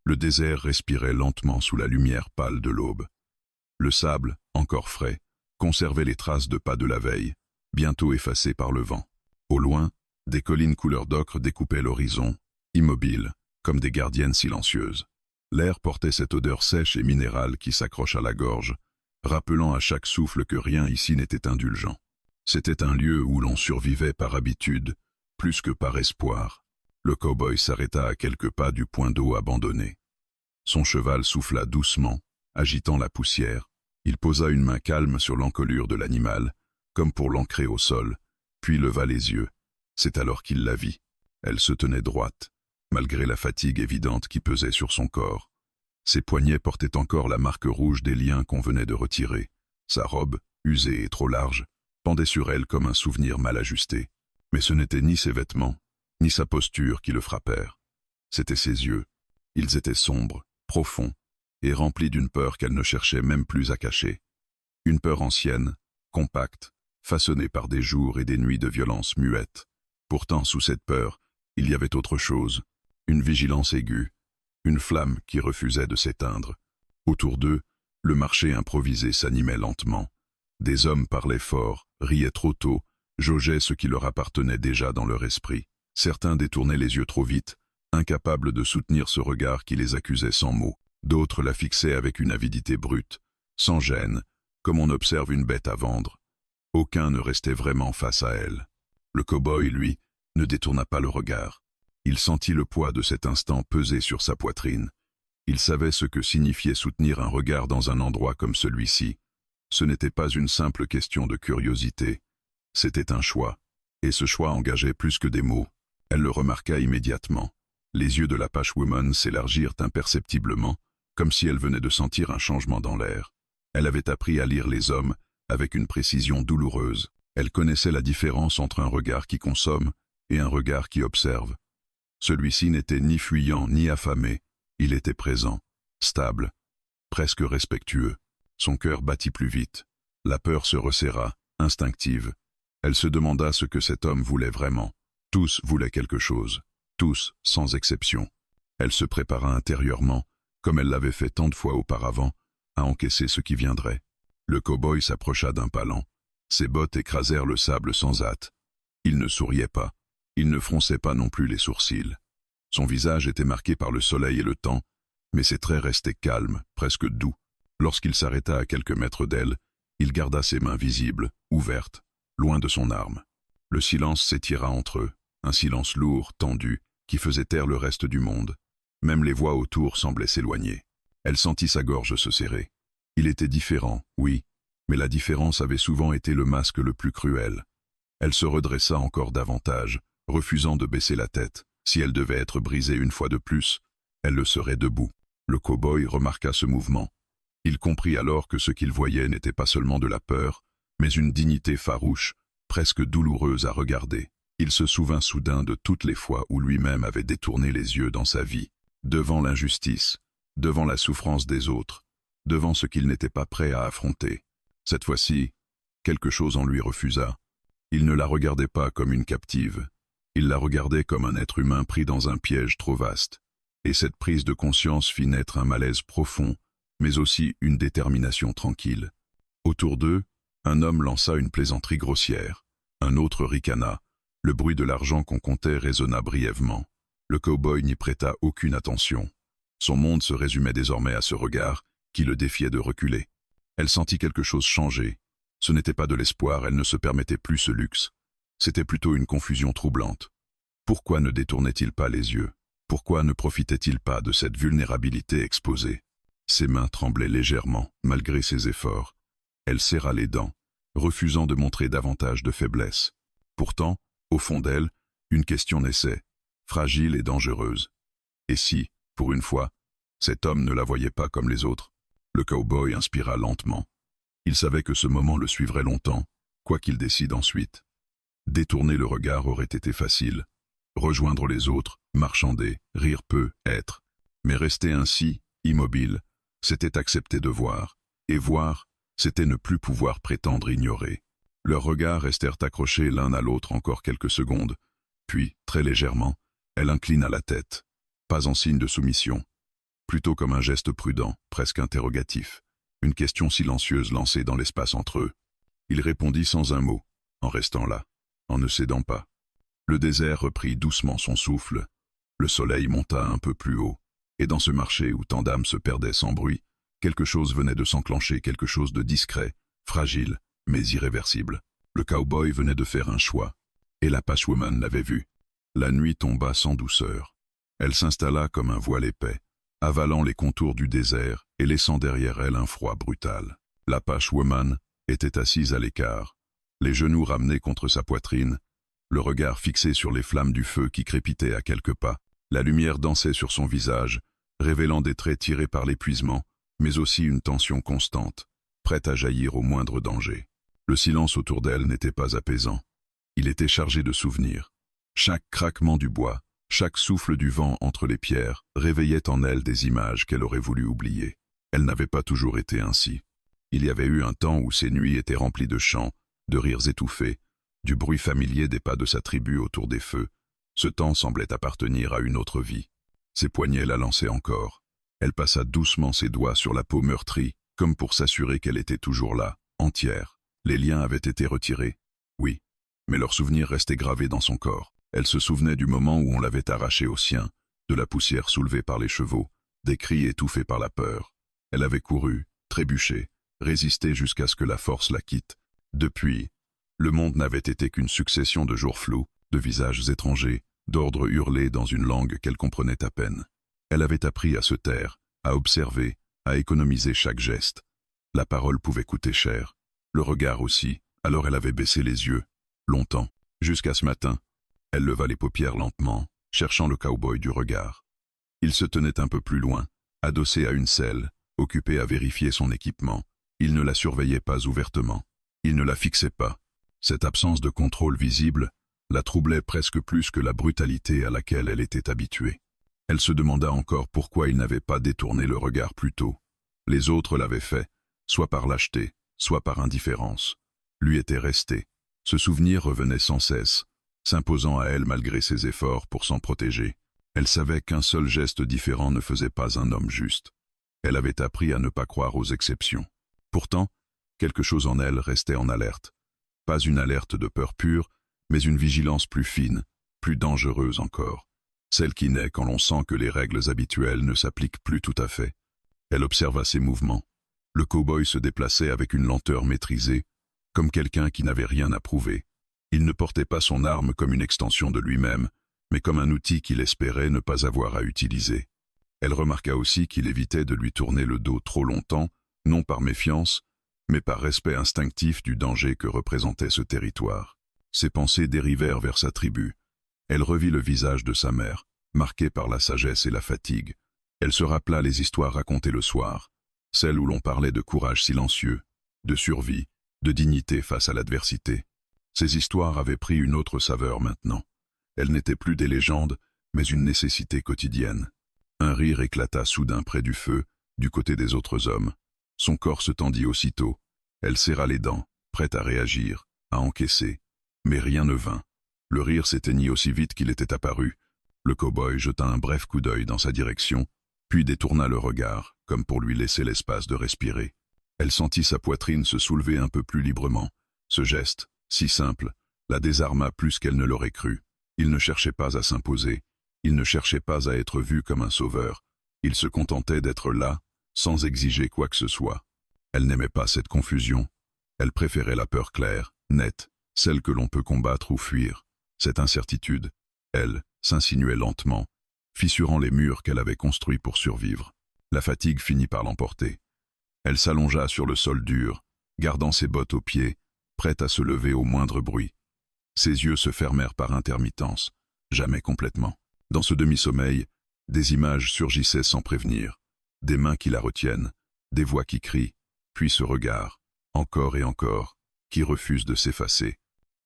Le désert respirait lentement sous la lumière pâle de l'aube. Le sable, encore frais, conservait les traces de pas de la veille, bientôt effacées par le vent. Au loin, des collines couleur d'ocre découpaient l'horizon, immobiles, comme des gardiennes silencieuses. L'air portait cette odeur sèche et minérale qui s'accroche à la gorge, rappelant à chaque souffle que rien ici n'était indulgent. C'était un lieu où l'on survivait par habitude, plus que par espoir. Le cow-boy s'arrêta à quelques pas du point d'eau abandonné. Son cheval souffla doucement, agitant la poussière. Il posa une main calme sur l'encolure de l'animal, comme pour l'ancrer au sol, puis leva les yeux. C'est alors qu'il la vit. Elle se tenait droite, malgré la fatigue évidente qui pesait sur son corps. Ses poignets portaient encore la marque rouge des liens qu'on venait de retirer. Sa robe, usée et trop large, pendait sur elle comme un souvenir mal ajusté. Mais ce n'étaient ni ses vêtements, ni sa posture qui le frappèrent. C'étaient ses yeux. Ils étaient sombres, profonds, et remplis d'une peur qu'elle ne cherchait même plus à cacher. Une peur ancienne, compacte, façonnée par des jours et des nuits de violence muette. Pourtant, sous cette peur, il y avait autre chose, une vigilance aiguë, une flamme qui refusait de s'éteindre. Autour d'eux, le marché improvisé s'animait lentement. Des hommes parlaient fort, riaient trop tôt, jaugeaient ce qui leur appartenait déjà dans leur esprit. Certains détournaient les yeux trop vite, incapables de soutenir ce regard qui les accusait sans mots. D'autres la fixaient avec une avidité brute, sans gêne, comme on observe une bête à vendre. Aucun ne restait vraiment face à elle. Le cow-boy, lui, ne détourna pas le regard. Il sentit le poids de cet instant peser sur sa poitrine. Il savait ce que signifiait soutenir un regard dans un endroit comme celui-ci. Ce n'était pas une simple question de curiosité. C'était un choix. Et ce choix engageait plus que des mots. Elle le remarqua immédiatement. Les yeux de l'Apache Woman s'élargirent imperceptiblement, comme si elle venait de sentir un changement dans l'air. Elle avait appris à lire les hommes avec une précision douloureuse. Elle connaissait la différence entre un regard qui consomme et un regard qui observe. Celui-ci n'était ni fuyant ni affamé, il était présent, stable, presque respectueux. Son cœur battit plus vite. La peur se resserra, instinctive. Elle se demanda ce que cet homme voulait vraiment. Tous voulaient quelque chose, tous, sans exception. Elle se prépara intérieurement, comme elle l'avait fait tant de fois auparavant, à encaisser ce qui viendrait. Le cow-boy s'approcha d'un palan. Ses bottes écrasèrent le sable sans hâte. Il ne souriait pas. Il ne fronçait pas non plus les sourcils. Son visage était marqué par le soleil et le temps, mais ses traits restaient calmes, presque doux. Lorsqu'il s'arrêta à quelques mètres d'elle, il garda ses mains visibles, ouvertes, loin de son arme. Le silence s'étira entre eux, un silence lourd, tendu, qui faisait taire le reste du monde. Même les voix autour semblaient s'éloigner. Elle sentit sa gorge se serrer. Il était différent, oui, mais la différence avait souvent été le masque le plus cruel. Elle se redressa encore davantage, refusant de baisser la tête. Si elle devait être brisée une fois de plus, elle le serait debout. Le cow-boy remarqua ce mouvement. Il comprit alors que ce qu'il voyait n'était pas seulement de la peur, mais une dignité farouche, presque douloureuse à regarder. Il se souvint soudain de toutes les fois où lui-même avait détourné les yeux dans sa vie, devant l'injustice, devant la souffrance des autres, devant ce qu'il n'était pas prêt à affronter. Cette fois-ci, quelque chose en lui refusa. Il ne la regardait pas comme une captive. Il la regardait comme un être humain pris dans un piège trop vaste. Et cette prise de conscience fit naître un malaise profond, mais aussi une détermination tranquille. Autour d'eux, un homme lança une plaisanterie grossière. Un autre ricana. Le bruit de l'argent qu'on comptait résonna brièvement. Le cow-boy n'y prêta aucune attention. Son monde se résumait désormais à ce regard qui le défiait de reculer. Elle sentit quelque chose changer. Ce n'était pas de l'espoir, elle ne se permettait plus ce luxe. C'était plutôt une confusion troublante. Pourquoi ne détournait-il pas les yeux? Pourquoi ne profitait-il pas de cette vulnérabilité exposée? Ses mains tremblaient légèrement, malgré ses efforts. Elle serra les dents, refusant de montrer davantage de faiblesse. Pourtant, au fond d'elle, une question naissait, fragile et dangereuse. Et si, pour une fois, cet homme ne la voyait pas comme les autres? Le cow-boy inspira lentement. Il savait que ce moment le suivrait longtemps, quoi qu'il décide ensuite. Détourner le regard aurait été facile. Rejoindre les autres, marchander, rire peu, être. Mais rester ainsi, immobile, c'était accepter de voir. Et voir, c'était ne plus pouvoir prétendre ignorer. Leurs regards restèrent accrochés l'un à l'autre encore quelques secondes. Puis, très légèrement, elle inclina la tête. Pas en signe de soumission, plutôt comme un geste prudent, presque interrogatif. Une question silencieuse lancée dans l'espace entre eux. Il répondit sans un mot, en restant là, en ne cédant pas. Le désert reprit doucement son souffle. Le soleil monta un peu plus haut, et dans ce marché où tant d'âmes se perdaient sans bruit, quelque chose venait de s'enclencher, quelque chose de discret, fragile, mais irréversible. Le cow-boy venait de faire un choix, et l'Apache Woman l'avait vu. La nuit tomba sans douceur. Elle s'installa comme un voile épais, avalant les contours du désert et laissant derrière elle un froid brutal. L'Apache Woman était assise à l'écart, les genoux ramenés contre sa poitrine, le regard fixé sur les flammes du feu qui crépitaient à quelques pas. La lumière dansait sur son visage, révélant des traits tirés par l'épuisement, mais aussi une tension constante, prête à jaillir au moindre danger. Le silence autour d'elle n'était pas apaisant. Il était chargé de souvenirs. Chaque craquement du bois, chaque souffle du vent entre les pierres réveillait en elle des images qu'elle aurait voulu oublier. Elle n'avait pas toujours été ainsi. Il y avait eu un temps où ses nuits étaient remplies de chants, de rires étouffés, du bruit familier des pas de sa tribu autour des feux. Ce temps semblait appartenir à une autre vie. Ses poignets la lançaient encore. Elle passa doucement ses doigts sur la peau meurtrie, comme pour s'assurer qu'elle était toujours là, entière. Les liens avaient été retirés, oui, mais leurs souvenirs restaient gravés dans son corps. Elle se souvenait du moment où on l'avait arrachée au sien, de la poussière soulevée par les chevaux, des cris étouffés par la peur. Elle avait couru, trébuché, résisté jusqu'à ce que la force la quitte. Depuis, le monde n'avait été qu'une succession de jours flous, de visages étrangers, d'ordres hurlés dans une langue qu'elle comprenait à peine. Elle avait appris à se taire, à observer, à économiser chaque geste. La parole pouvait coûter cher, le regard aussi, alors elle avait baissé les yeux, longtemps, jusqu'à ce matin. Elle leva les paupières lentement, cherchant le cow-boy du regard. Il se tenait un peu plus loin, adossé à une selle, occupé à vérifier son équipement. Il ne la surveillait pas ouvertement. Il ne la fixait pas. Cette absence de contrôle visible la troublait presque plus que la brutalité à laquelle elle était habituée. Elle se demanda encore pourquoi il n'avait pas détourné le regard plus tôt. Les autres l'avaient fait, soit par lâcheté, soit par indifférence. Lui était resté. Ce souvenir revenait sans cesse, s'imposant à elle malgré ses efforts pour s'en protéger. Elle savait qu'un seul geste différent ne faisait pas un homme juste. Elle avait appris à ne pas croire aux exceptions. Pourtant, quelque chose en elle restait en alerte. Pas une alerte de peur pure, mais une vigilance plus fine, plus dangereuse encore. Celle qui naît quand l'on sent que les règles habituelles ne s'appliquent plus tout à fait. Elle observa ses mouvements. Le cow-boy se déplaçait avec une lenteur maîtrisée, comme quelqu'un qui n'avait rien à prouver. Il ne portait pas son arme comme une extension de lui-même, mais comme un outil qu'il espérait ne pas avoir à utiliser. Elle remarqua aussi qu'il évitait de lui tourner le dos trop longtemps, non par méfiance, mais par respect instinctif du danger que représentait ce territoire. Ses pensées dérivèrent vers sa tribu. Elle revit le visage de sa mère, marqué par la sagesse et la fatigue. Elle se rappela les histoires racontées le soir, celles où l'on parlait de courage silencieux, de survie, de dignité face à l'adversité. Ces histoires avaient pris une autre saveur maintenant. Elles n'étaient plus des légendes, mais une nécessité quotidienne. Un rire éclata soudain près du feu, du côté des autres hommes. Son corps se tendit aussitôt. Elle serra les dents, prête à réagir, à encaisser. Mais rien ne vint. Le rire s'éteignit aussi vite qu'il était apparu. Le cow-boy jeta un bref coup d'œil dans sa direction, puis détourna le regard, comme pour lui laisser l'espace de respirer. Elle sentit sa poitrine se soulever un peu plus librement. Ce geste, si simple, la désarma plus qu'elle ne l'aurait cru. Il ne cherchait pas à s'imposer. Il ne cherchait pas à être vu comme un sauveur. Il se contentait d'être là, sans exiger quoi que ce soit. Elle n'aimait pas cette confusion. Elle préférait la peur claire, nette, celle que l'on peut combattre ou fuir. Cette incertitude, elle, s'insinuait lentement, fissurant les murs qu'elle avait construits pour survivre. La fatigue finit par l'emporter. Elle s'allongea sur le sol dur, gardant ses bottes aux pieds, prête à se lever au moindre bruit. Ses yeux se fermèrent par intermittence, jamais complètement. Dans ce demi-sommeil, des images surgissaient sans prévenir. Des mains qui la retiennent, des voix qui crient, puis ce regard, encore et encore, qui refuse de s'effacer.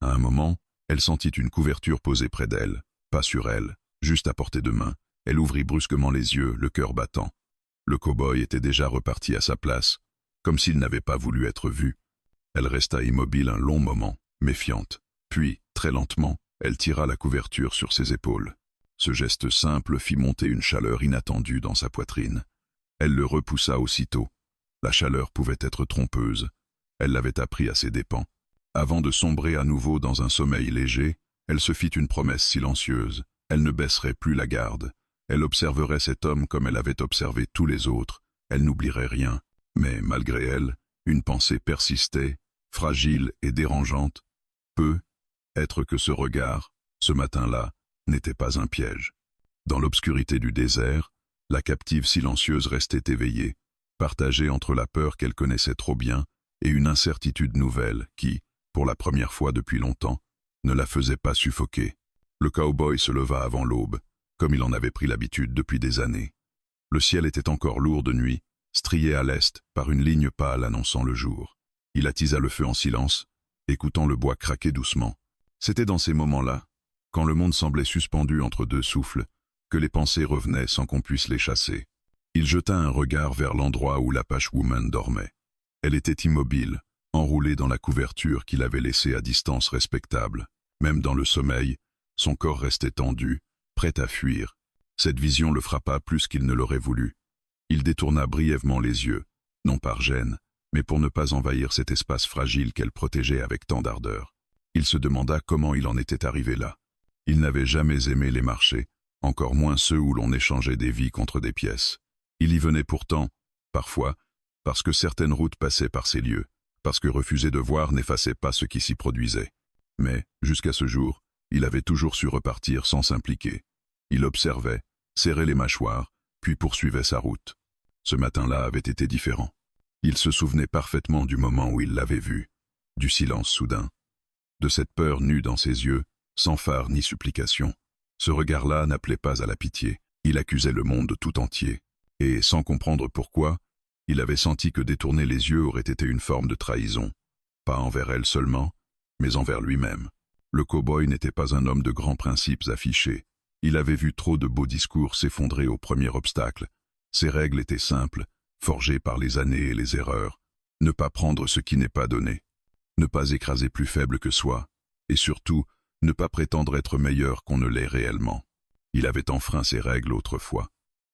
À un moment, elle sentit une couverture posée près d'elle, pas sur elle, juste à portée de main. Elle ouvrit brusquement les yeux, le cœur battant. Le cow-boy était déjà reparti à sa place, comme s'il n'avait pas voulu être vu. Elle resta immobile un long moment, méfiante. Puis, très lentement, elle tira la couverture sur ses épaules. Ce geste simple fit monter une chaleur inattendue dans sa poitrine. Elle le repoussa aussitôt. La chaleur pouvait être trompeuse. Elle l'avait appris à ses dépens. Avant de sombrer à nouveau dans un sommeil léger, elle se fit une promesse silencieuse. Elle ne baisserait plus la garde. Elle observerait cet homme comme elle avait observé tous les autres. Elle n'oublierait rien. Mais malgré elle, une pensée persistait, fragile et dérangeante. Peut-être que ce regard, ce matin-là, n'était pas un piège. Dans l'obscurité du désert, la captive silencieuse restait éveillée, partagée entre la peur qu'elle connaissait trop bien et une incertitude nouvelle qui, pour la première fois depuis longtemps, ne la faisait pas suffoquer. Le cow-boy se leva avant l'aube, comme il en avait pris l'habitude depuis des années. Le ciel était encore lourd de nuit, strié à l'est par une ligne pâle annonçant le jour. Il attisa le feu en silence, écoutant le bois craquer doucement. C'était dans ces moments-là, quand le monde semblait suspendu entre deux souffles, que les pensées revenaient sans qu'on puisse les chasser. Il jeta un regard vers l'endroit où l'Apache Woman dormait. Elle était immobile, enroulée dans la couverture qu'il avait laissée à distance respectable. Même dans le sommeil, son corps restait tendu, prêt à fuir. Cette vision le frappa plus qu'il ne l'aurait voulu. Il détourna brièvement les yeux, non par gêne, mais pour ne pas envahir cet espace fragile qu'elle protégeait avec tant d'ardeur. Il se demanda comment il en était arrivé là. Il n'avait jamais aimé les marchés, encore moins ceux où l'on échangeait des vies contre des pièces. Il y venait pourtant, parfois, parce que certaines routes passaient par ces lieux, parce que refuser de voir n'effaçait pas ce qui s'y produisait. Mais, jusqu'à ce jour, il avait toujours su repartir sans s'impliquer. Il observait, serrait les mâchoires, puis poursuivait sa route. Ce matin-là avait été différent. Il se souvenait parfaitement du moment où il l'avait vue, du silence soudain, de cette peur nue dans ses yeux, sans phare ni supplication. Ce regard-là n'appelait pas à la pitié, il accusait le monde tout entier, et, sans comprendre pourquoi, il avait senti que détourner les yeux aurait été une forme de trahison, pas envers elle seulement, mais envers lui-même. Le cow-boy n'était pas un homme de grands principes affichés. Il avait vu trop de beaux discours s'effondrer au premier obstacle. Ses règles étaient simples, forgées par les années et les erreurs. Ne pas prendre ce qui n'est pas donné. Ne pas écraser plus faible que soi. Et surtout, ne pas prétendre être meilleur qu'on ne l'est réellement. Il avait enfreint ces règles autrefois.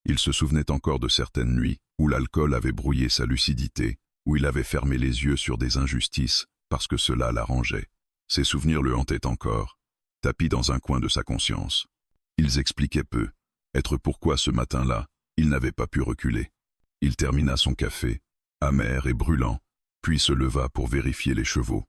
Il se souvenait encore de certaines nuits où l'alcool avait brouillé sa lucidité, où il avait fermé les yeux sur des injustices parce que cela l'arrangeait. Ces souvenirs le hantaient encore, tapis dans un coin de sa conscience. Ils expliquaient peu, être pourquoi ce matin-là, il n'avait pas pu reculer. Il termina son café, amer et brûlant, puis se leva pour vérifier les chevaux.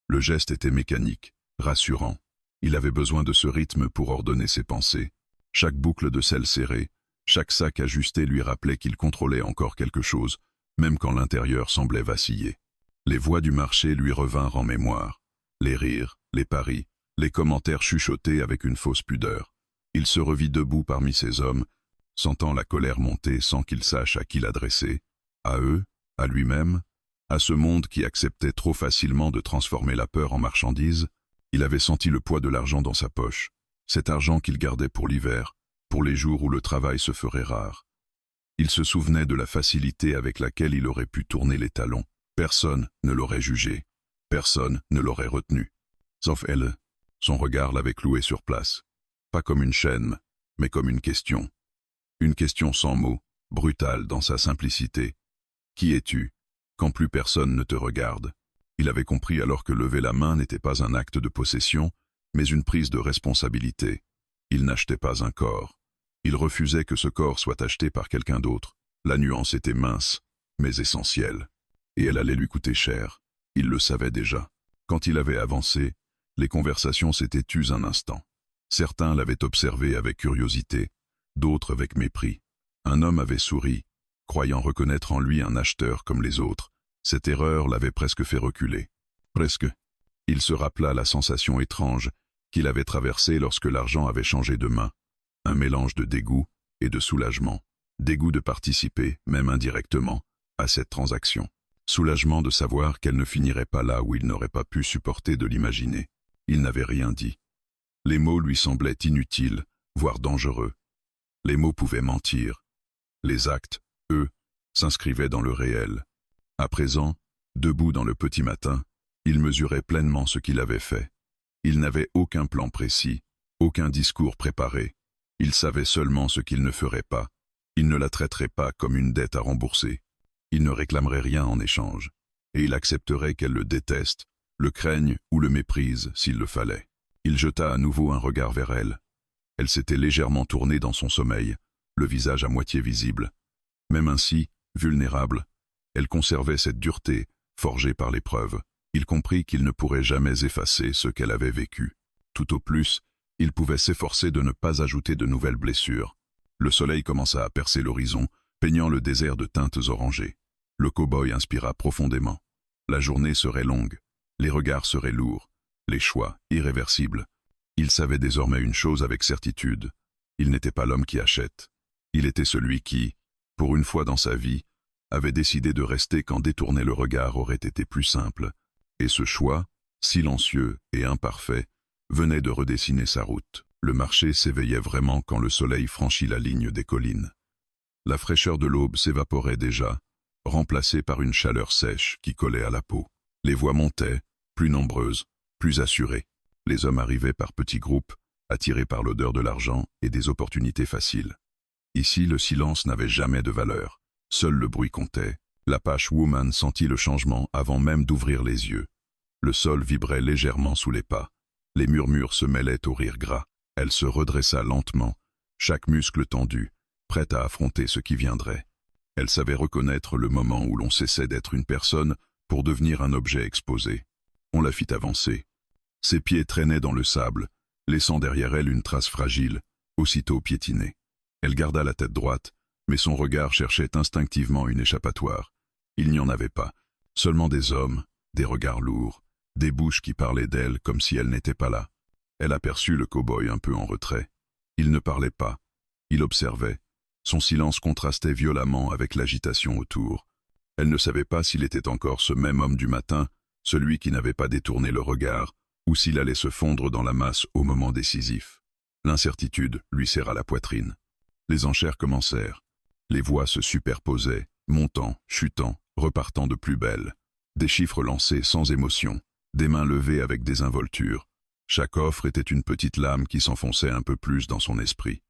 Le geste était mécanique, rassurant. Il avait besoin de ce rythme pour ordonner ses pensées. Chaque boucle de selle serrée, chaque sac ajusté lui rappelait qu'il contrôlait encore quelque chose, même quand l'intérieur semblait vaciller. Les voix du marché lui revinrent en mémoire. Les rires, les paris, les commentaires chuchotés avec une fausse pudeur. Il se revit debout parmi ces hommes, sentant la colère monter sans qu'il sache à qui l'adresser, à eux, à lui-même, à ce monde qui acceptait trop facilement de transformer la peur en marchandise. Il avait senti le poids de l'argent dans sa poche, cet argent qu'il gardait pour l'hiver, pour les jours où le travail se ferait rare. Il se souvenait de la facilité avec laquelle il aurait pu tourner les talons. Personne ne l'aurait jugé, personne ne l'aurait retenu. Sauf elle, son regard l'avait cloué sur place. Pas comme une chaîne, mais comme une question. Une question sans mots, brutale dans sa simplicité. Qui es-tu, quand plus personne ne te regarde? Il avait compris alors que lever la main n'était pas un acte de possession, mais une prise de responsabilité. Il n'achetait pas un corps. Il refusait que ce corps soit acheté par quelqu'un d'autre. La nuance était mince, mais essentielle. Et elle allait lui coûter cher. Il le savait déjà. Quand il avait avancé, les conversations s'étaient tues un instant. Certains l'avaient observé avec curiosité, d'autres avec mépris. Un homme avait souri, croyant reconnaître en lui un acheteur comme les autres. Cette erreur l'avait presque fait reculer. Presque. Il se rappela la sensation étrange qu'il avait traversée lorsque l'argent avait changé de main. Un mélange de dégoût et de soulagement. Dégoût de participer, même indirectement, à cette transaction. Soulagement de savoir qu'elle ne finirait pas là où il n'aurait pas pu supporter de l'imaginer. Il n'avait rien dit. Les mots lui semblaient inutiles, voire dangereux. Les mots pouvaient mentir. Les actes, eux, s'inscrivaient dans le réel. À présent, debout dans le petit matin, il mesurait pleinement ce qu'il avait fait. Il n'avait aucun plan précis, aucun discours préparé. Il savait seulement ce qu'il ne ferait pas, Il ne la traiterait pas comme une dette à rembourser. Il ne réclamerait rien en échange. Et il accepterait qu'elle le déteste, le craigne ou le méprise s'il le fallait. Il jeta à nouveau un regard vers elle. Elle s'était légèrement tournée dans son sommeil, le visage à moitié visible. Même ainsi, vulnérable, elle conservait cette dureté, forgée par l'épreuve. Il comprit qu'il ne pourrait jamais effacer ce qu'elle avait vécu. Tout au plus, il pouvait s'efforcer de ne pas ajouter de nouvelles blessures. Le soleil commença à percer l'horizon, peignant le désert de teintes orangées. Le cow-boy inspira profondément. La journée serait longue, les regards seraient lourds, les choix irréversibles. Il savait désormais une chose avec certitude. Il n'était pas l'homme qui achète. Il était celui qui, pour une fois dans sa vie, avait décidé de rester quand détourner le regard aurait été plus simple. Et ce choix, silencieux et imparfait, venait de redessiner sa route. Le marché s'éveillait vraiment quand le soleil franchit la ligne des collines. La fraîcheur de l'aube s'évaporait déjà, remplacée par une chaleur sèche qui collait à la peau. Les voix montaient, plus nombreuses, plus assurées. Les hommes arrivaient par petits groupes, attirés par l'odeur de l'argent et des opportunités faciles. Ici, le silence n'avait jamais de valeur. Seul le bruit comptait. L'Apache Woman sentit le changement avant même d'ouvrir les yeux. Le sol vibrait légèrement sous les pas. Les murmures se mêlaient au rire gras. Elle se redressa lentement, chaque muscle tendu, prête à affronter ce qui viendrait. Elle savait reconnaître le moment où l'on cessait d'être une personne pour devenir un objet exposé. On la fit avancer. Ses pieds traînaient dans le sable, laissant derrière elle une trace fragile, aussitôt piétinée. Elle garda la tête droite, mais son regard cherchait instinctivement une échappatoire. Il n'y en avait pas, seulement des hommes, des regards lourds, des bouches qui parlaient d'elle comme si elle n'était pas là. Elle aperçut le cow-boy un peu en retrait. Il ne parlait pas, il observait. Son silence contrastait violemment avec l'agitation autour. Elle ne savait pas s'il était encore ce même homme du matin, celui qui n'avait pas détourné le regard, ou s'il allait se fondre dans la masse au moment décisif. L'incertitude lui serra la poitrine. Les enchères commencèrent. Les voix se superposaient, montant, chutant, repartant de plus belle. Des chiffres lancés sans émotion, des mains levées avec désinvolture. Chaque offre était une petite lame qui s'enfonçait un peu plus dans son esprit.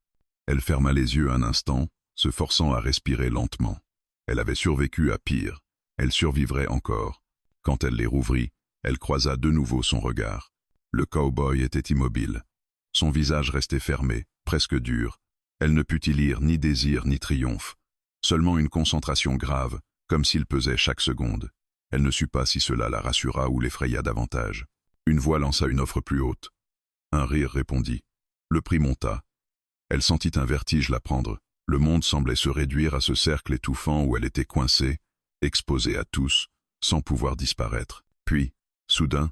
Elle ferma les yeux un instant, se forçant à respirer lentement. Elle avait survécu à pire. Elle survivrait encore. Quand elle les rouvrit, elle croisa de nouveau son regard. Le cow-boy était immobile. Son visage restait fermé, presque dur. Elle ne put y lire ni désir ni triomphe, seulement une concentration grave, comme s'il pesait chaque seconde. Elle ne sut pas si cela la rassura ou l'effraya davantage. Une voix lança une offre plus haute. Un rire répondit. Le prix monta. Elle sentit un vertige la prendre. Le monde semblait se réduire à ce cercle étouffant où elle était coincée, exposée à tous, sans pouvoir disparaître. Puis, soudain,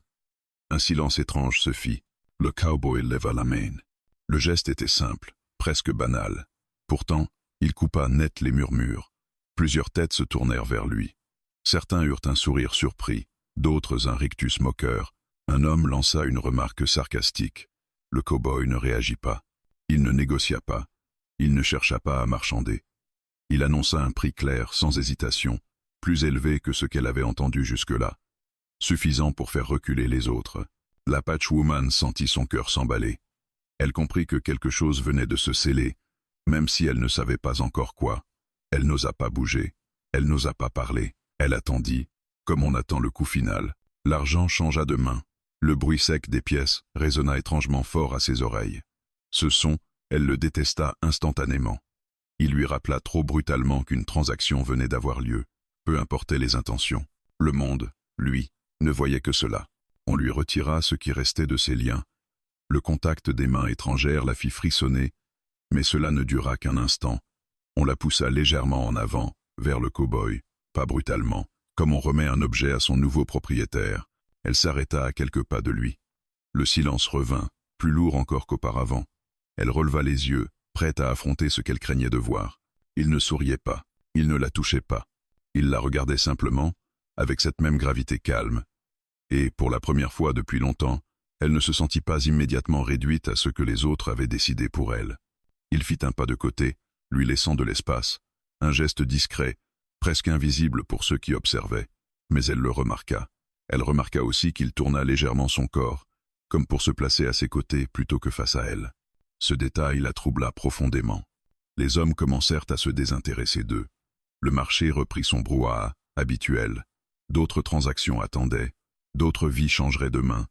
un silence étrange se fit. Le cow-boy leva la main. Le geste était simple, presque banal. Pourtant, il coupa net les murmures. Plusieurs têtes se tournèrent vers lui. Certains eurent un sourire surpris, d'autres un rictus moqueur. Un homme lança une remarque sarcastique. Le cow-boy ne réagit pas. Il ne négocia pas. Il ne chercha pas à marchander. Il annonça un prix clair, sans hésitation, plus élevé que ce qu'elle avait entendu jusque-là. Suffisant pour faire reculer les autres. L'Apache Woman sentit son cœur s'emballer. Elle comprit que quelque chose venait de se sceller, même si elle ne savait pas encore quoi. Elle n'osa pas bouger. Elle n'osa pas parler. Elle attendit, comme on attend le coup final. L'argent changea de main. Le bruit sec des pièces résonna étrangement fort à ses oreilles. Ce son, elle le détesta instantanément. Il lui rappela trop brutalement qu'une transaction venait d'avoir lieu, peu importaient les intentions. Le monde, lui, ne voyait que cela. On lui retira ce qui restait de ses liens. Le contact des mains étrangères la fit frissonner, mais cela ne dura qu'un instant. On la poussa légèrement en avant, vers le cow-boy, pas brutalement, comme on remet un objet à son nouveau propriétaire. Elle s'arrêta à quelques pas de lui. Le silence revint, plus lourd encore qu'auparavant. Elle releva les yeux, prête à affronter ce qu'elle craignait de voir. Il ne souriait pas, il ne la touchait pas. Il la regardait simplement, avec cette même gravité calme. Et, pour la première fois depuis longtemps, elle ne se sentit pas immédiatement réduite à ce que les autres avaient décidé pour elle. Il fit un pas de côté, lui laissant de l'espace, un geste discret, presque invisible pour ceux qui observaient, mais elle le remarqua. Elle remarqua aussi qu'il tourna légèrement son corps, comme pour se placer à ses côtés plutôt que face à elle. Ce détail la troubla profondément. Les hommes commencèrent à se désintéresser d'eux. Le marché reprit son brouhaha habituel. D'autres transactions attendaient, d'autres vies changeraient demain.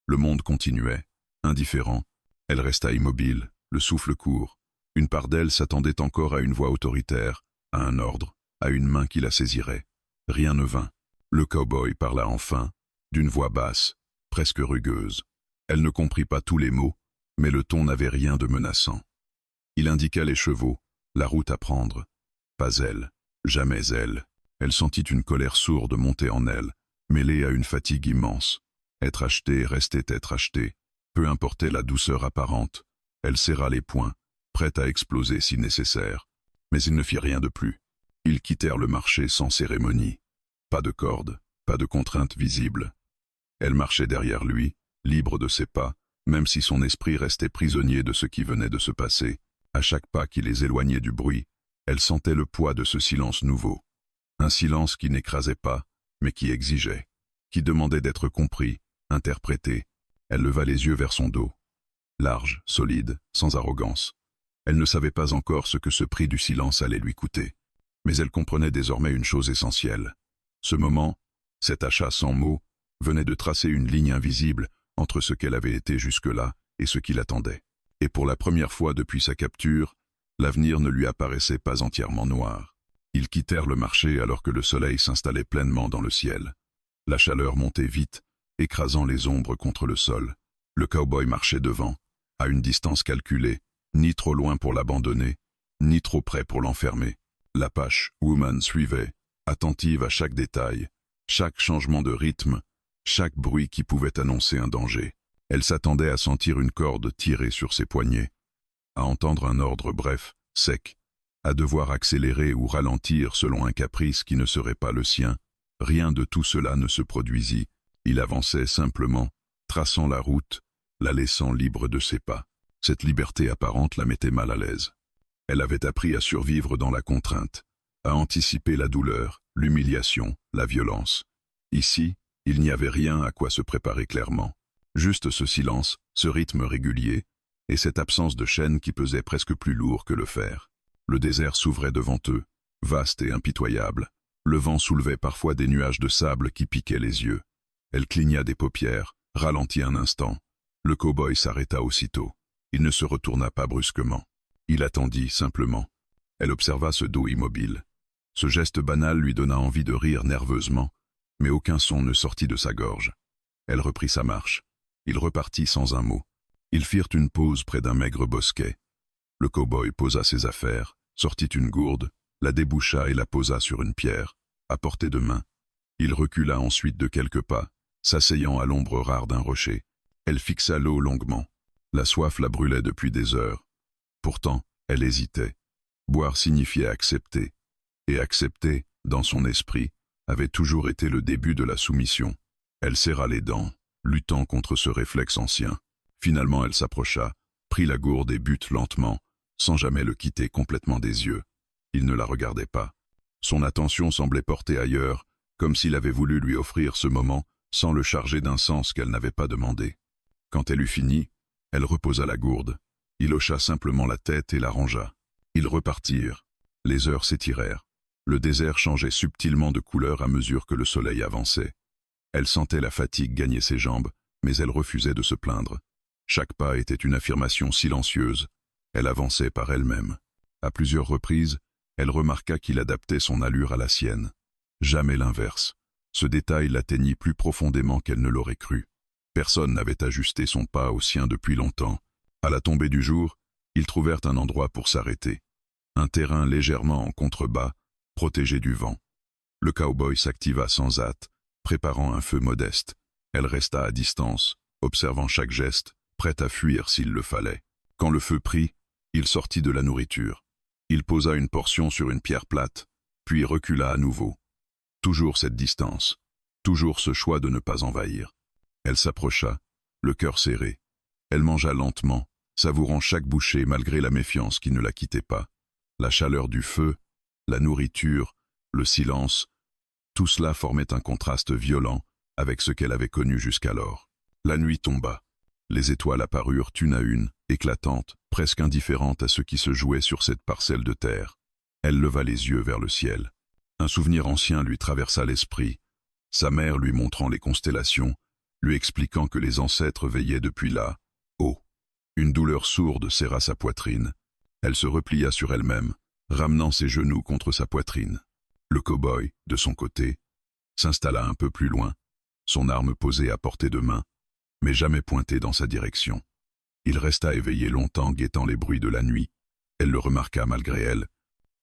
Le monde continuait, indifférent. Elle resta immobile, le souffle court. Une part d'elle s'attendait encore à une voix autoritaire, à un ordre, à une main qui la saisirait. Rien ne vint. Le cow-boy parla enfin, d'une voix basse, presque rugueuse. Elle ne comprit pas tous les mots, mais le ton n'avait rien de menaçant. Il indiqua les chevaux, la route à prendre. Pas elle, jamais elle. Elle sentit une colère sourde monter en elle, mêlée à une fatigue immense. Être achetée restait être achetée. Peu importait la douceur apparente. Elle serra les poings, prête à exploser si nécessaire. Mais il ne fit rien de plus. Ils quittèrent le marché sans cérémonie. Pas de corde, pas de contrainte visible. Elle marchait derrière lui, libre de ses pas, même si son esprit restait prisonnier de ce qui venait de se passer. À chaque pas qui les éloignait du bruit, elle sentait le poids de ce silence nouveau. Un silence qui n'écrasait pas, mais qui exigeait, qui demandait d'être compris, interprété. Elle leva les yeux vers son dos. Large, solide, sans arrogance. Elle ne savait pas encore ce que ce prix du silence allait lui coûter. Mais elle comprenait désormais une chose essentielle. Ce moment, cet achat sans mots, venait de tracer une ligne invisible entre ce qu'elle avait été jusque-là et ce qui l'attendait. Et pour la première fois depuis sa capture, l'avenir ne lui apparaissait pas entièrement noir. Ils quittèrent le marché alors que le soleil s'installait pleinement dans le ciel. La chaleur montait vite, écrasant les ombres contre le sol. Le cow-boy marchait devant, à une distance calculée, ni trop loin pour l'abandonner, ni trop près pour l'enfermer. L'Apache Woman suivait, attentive à chaque détail, chaque changement de rythme, chaque bruit qui pouvait annoncer un danger. Elle s'attendait à sentir une corde tirer sur ses poignets, à entendre un ordre bref, sec, à devoir accélérer ou ralentir selon un caprice qui ne serait pas le sien. Rien de tout cela ne se produisit. Il avançait simplement, traçant la route, la laissant libre de ses pas. Cette liberté apparente la mettait mal à l'aise. Elle avait appris à survivre dans la contrainte, à anticiper la douleur, l'humiliation, la violence. Ici, il n'y avait rien à quoi se préparer clairement. Juste ce silence, ce rythme régulier, et cette absence de chaîne qui pesait presque plus lourd que le fer. Le désert s'ouvrait devant eux, vaste et impitoyable. Le vent soulevait parfois des nuages de sable qui piquaient les yeux. Elle cligna des paupières, ralentit un instant. Le cow-boy s'arrêta aussitôt. Il ne se retourna pas brusquement. Il attendit simplement. Elle observa ce dos immobile. Ce geste banal lui donna envie de rire nerveusement, mais aucun son ne sortit de sa gorge. Elle reprit sa marche. Il repartit sans un mot. Ils firent une pause près d'un maigre bosquet. Le cow-boy posa ses affaires, sortit une gourde, la déboucha et la posa sur une pierre, à portée de main. Il recula ensuite de quelques pas, s'asseyant à l'ombre rare d'un rocher. Elle fixa l'eau longuement. La soif la brûlait depuis des heures. Pourtant, elle hésitait. Boire signifiait accepter. Et accepter, dans son esprit, avait toujours été le début de la soumission. Elle serra les dents, luttant contre ce réflexe ancien. Finalement, elle s'approcha, prit la gourde et but lentement, sans jamais le quitter complètement des yeux. Il ne la regardait pas. Son attention semblait portée ailleurs, comme s'il avait voulu lui offrir ce moment sans le charger d'un sens qu'elle n'avait pas demandé. Quand elle eut fini, elle reposa la gourde. Il hocha simplement la tête et la rangea. Ils repartirent. Les heures s'étirèrent. Le désert changeait subtilement de couleur à mesure que le soleil avançait. Elle sentait la fatigue gagner ses jambes, mais elle refusait de se plaindre. Chaque pas était une affirmation silencieuse. Elle avançait par elle-même. À plusieurs reprises, elle remarqua qu'il adaptait son allure à la sienne. Jamais l'inverse. Ce détail l'atteignit plus profondément qu'elle ne l'aurait cru. Personne n'avait ajusté son pas au sien depuis longtemps. À la tombée du jour, ils trouvèrent un endroit pour s'arrêter. Un terrain légèrement en contrebas, protégé du vent. Le cow-boy s'activa sans hâte, préparant un feu modeste. Elle resta à distance, observant chaque geste, prête à fuir s'il le fallait. Quand le feu prit, il sortit de la nourriture. Il posa une portion sur une pierre plate, puis recula à nouveau. Toujours cette distance, toujours ce choix de ne pas envahir. Elle s'approcha, le cœur serré. Elle mangea lentement, savourant chaque bouchée malgré la méfiance qui ne la quittait pas. La chaleur du feu, la nourriture, le silence, tout cela formait un contraste violent avec ce qu'elle avait connu jusqu'alors. La nuit tomba. Les étoiles apparurent une à une, éclatantes, presque indifférentes à ce qui se jouait sur cette parcelle de terre. Elle leva les yeux vers le ciel. Un souvenir ancien lui traversa l'esprit, sa mère lui montrant les constellations, lui expliquant que les ancêtres veillaient depuis là, haut. Une douleur sourde serra sa poitrine. Elle se replia sur elle-même, ramenant ses genoux contre sa poitrine. Le cow-boy, de son côté, s'installa un peu plus loin, son arme posée à portée de main, mais jamais pointée dans sa direction. Il resta éveillé longtemps guettant les bruits de la nuit. Elle le remarqua malgré elle.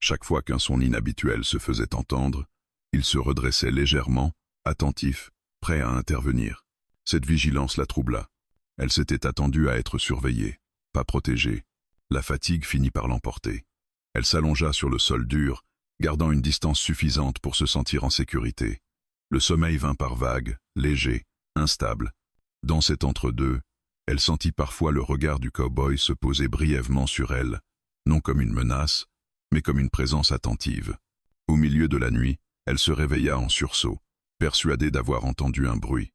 Chaque fois qu'un son inhabituel se faisait entendre, il se redressait légèrement, attentif, prêt à intervenir. Cette vigilance la troubla. Elle s'était attendue à être surveillée, pas protégée. La fatigue finit par l'emporter. Elle s'allongea sur le sol dur, gardant une distance suffisante pour se sentir en sécurité. Le sommeil vint par vagues, léger, instable. Dans cet entre-deux, elle sentit parfois le regard du cow-boy se poser brièvement sur elle, non comme une menace, mais comme une présence attentive. Au milieu de la nuit, elle se réveilla en sursaut, persuadée d'avoir entendu un bruit.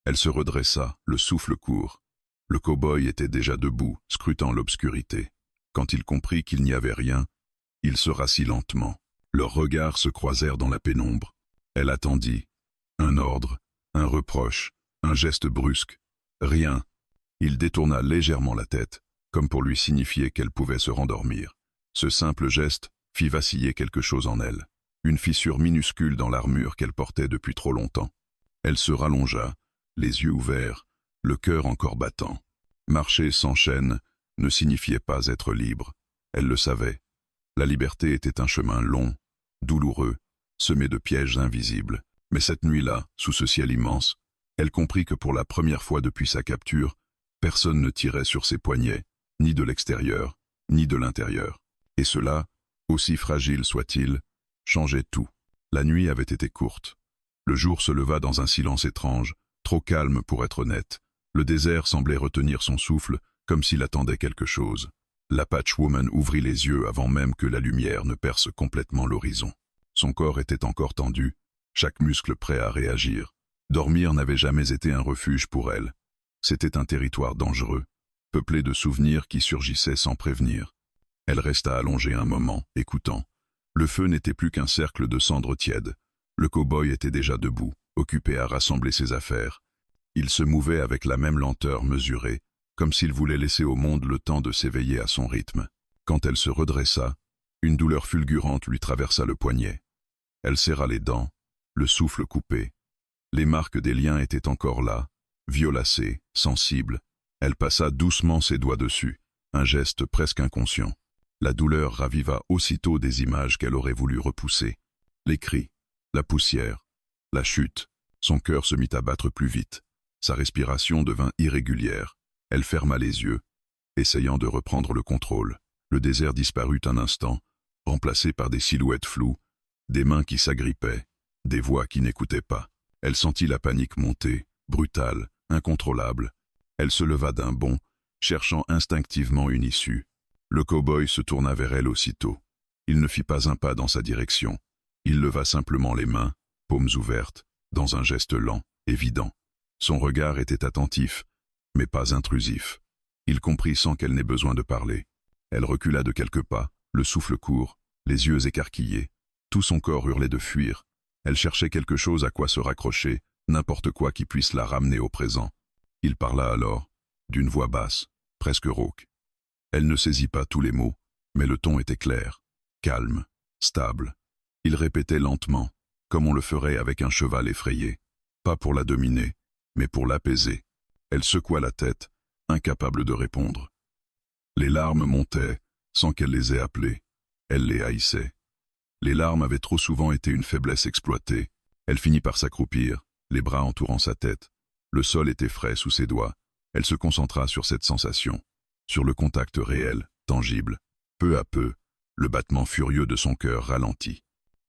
Elle se redressa, le souffle court. Le cow-boy était déjà debout, scrutant l'obscurité. Quand il comprit qu'il n'y avait rien, il se rassit lentement. Leurs regards se croisèrent dans la pénombre. Elle attendit. Un ordre, un reproche, un geste brusque. Rien. Il détourna légèrement la tête, comme pour lui signifier qu'elle pouvait se rendormir. Ce simple geste fit vaciller quelque chose en elle, une fissure minuscule dans l'armure qu'elle portait depuis trop longtemps. Elle se rallongea, les yeux ouverts, le cœur encore battant. Marcher sans chaîne ne signifiait pas être libre. Elle le savait. La liberté était un chemin long, douloureux, semé de pièges invisibles. Mais cette nuit-là, sous ce ciel immense, elle comprit que pour la première fois depuis sa capture, personne ne tirait sur ses poignets, ni de l'extérieur, ni de l'intérieur. Et cela, aussi fragile soit-il, changeait tout. La nuit avait été courte. Le jour se leva dans un silence étrange, trop calme pour être honnête. Le désert semblait retenir son souffle, comme s'il attendait quelque chose. L'Apache Woman ouvrit les yeux avant même que la lumière ne perce complètement l'horizon. Son corps était encore tendu, chaque muscle prêt à réagir. Dormir n'avait jamais été un refuge pour elle. C'était un territoire dangereux, peuplé de souvenirs qui surgissaient sans prévenir. Elle resta allongée un moment, écoutant. Le feu n'était plus qu'un cercle de cendres tièdes. Le cow-boy était déjà debout, occupé à rassembler ses affaires. Il se mouvait avec la même lenteur mesurée, comme s'il voulait laisser au monde le temps de s'éveiller à son rythme. Quand elle se redressa, une douleur fulgurante lui traversa le poignet. Elle serra les dents, le souffle coupé. Les marques des liens étaient encore là, violacées, sensibles. Elle passa doucement ses doigts dessus, un geste presque inconscient. La douleur raviva aussitôt des images qu'elle aurait voulu repousser. Les cris, la poussière, la chute. Son cœur se mit à battre plus vite. Sa respiration devint irrégulière. Elle ferma les yeux, essayant de reprendre le contrôle. Le désert disparut un instant, remplacé par des silhouettes floues, des mains qui s'agrippaient, des voix qui n'écoutaient pas. Elle sentit la panique monter, brutale, incontrôlable. Elle se leva d'un bond, cherchant instinctivement une issue. Le cow-boy se tourna vers elle aussitôt. Il ne fit pas un pas dans sa direction. Il leva simplement les mains, paumes ouvertes, dans un geste lent, évident. Son regard était attentif, mais pas intrusif. Il comprit sans qu'elle n'ait besoin de parler. Elle recula de quelques pas, le souffle court, les yeux écarquillés. Tout son corps hurlait de fuir. Elle cherchait quelque chose à quoi se raccrocher, n'importe quoi qui puisse la ramener au présent. Il parla alors, d'une voix basse, presque rauque. Elle ne saisit pas tous les mots, mais le ton était clair, calme, stable. Il répétait lentement, comme on le ferait avec un cheval effrayé, pas pour la dominer, mais pour l'apaiser. Elle secoua la tête, incapable de répondre. Les larmes montaient, sans qu'elle les ait appelées. Elle les haïssait. Les larmes avaient trop souvent été une faiblesse exploitée. Elle finit par s'accroupir, les bras entourant sa tête. Le sol était frais sous ses doigts. Elle se concentra sur cette sensation, sur le contact réel, tangible. Peu à peu, le battement furieux de son cœur ralentit.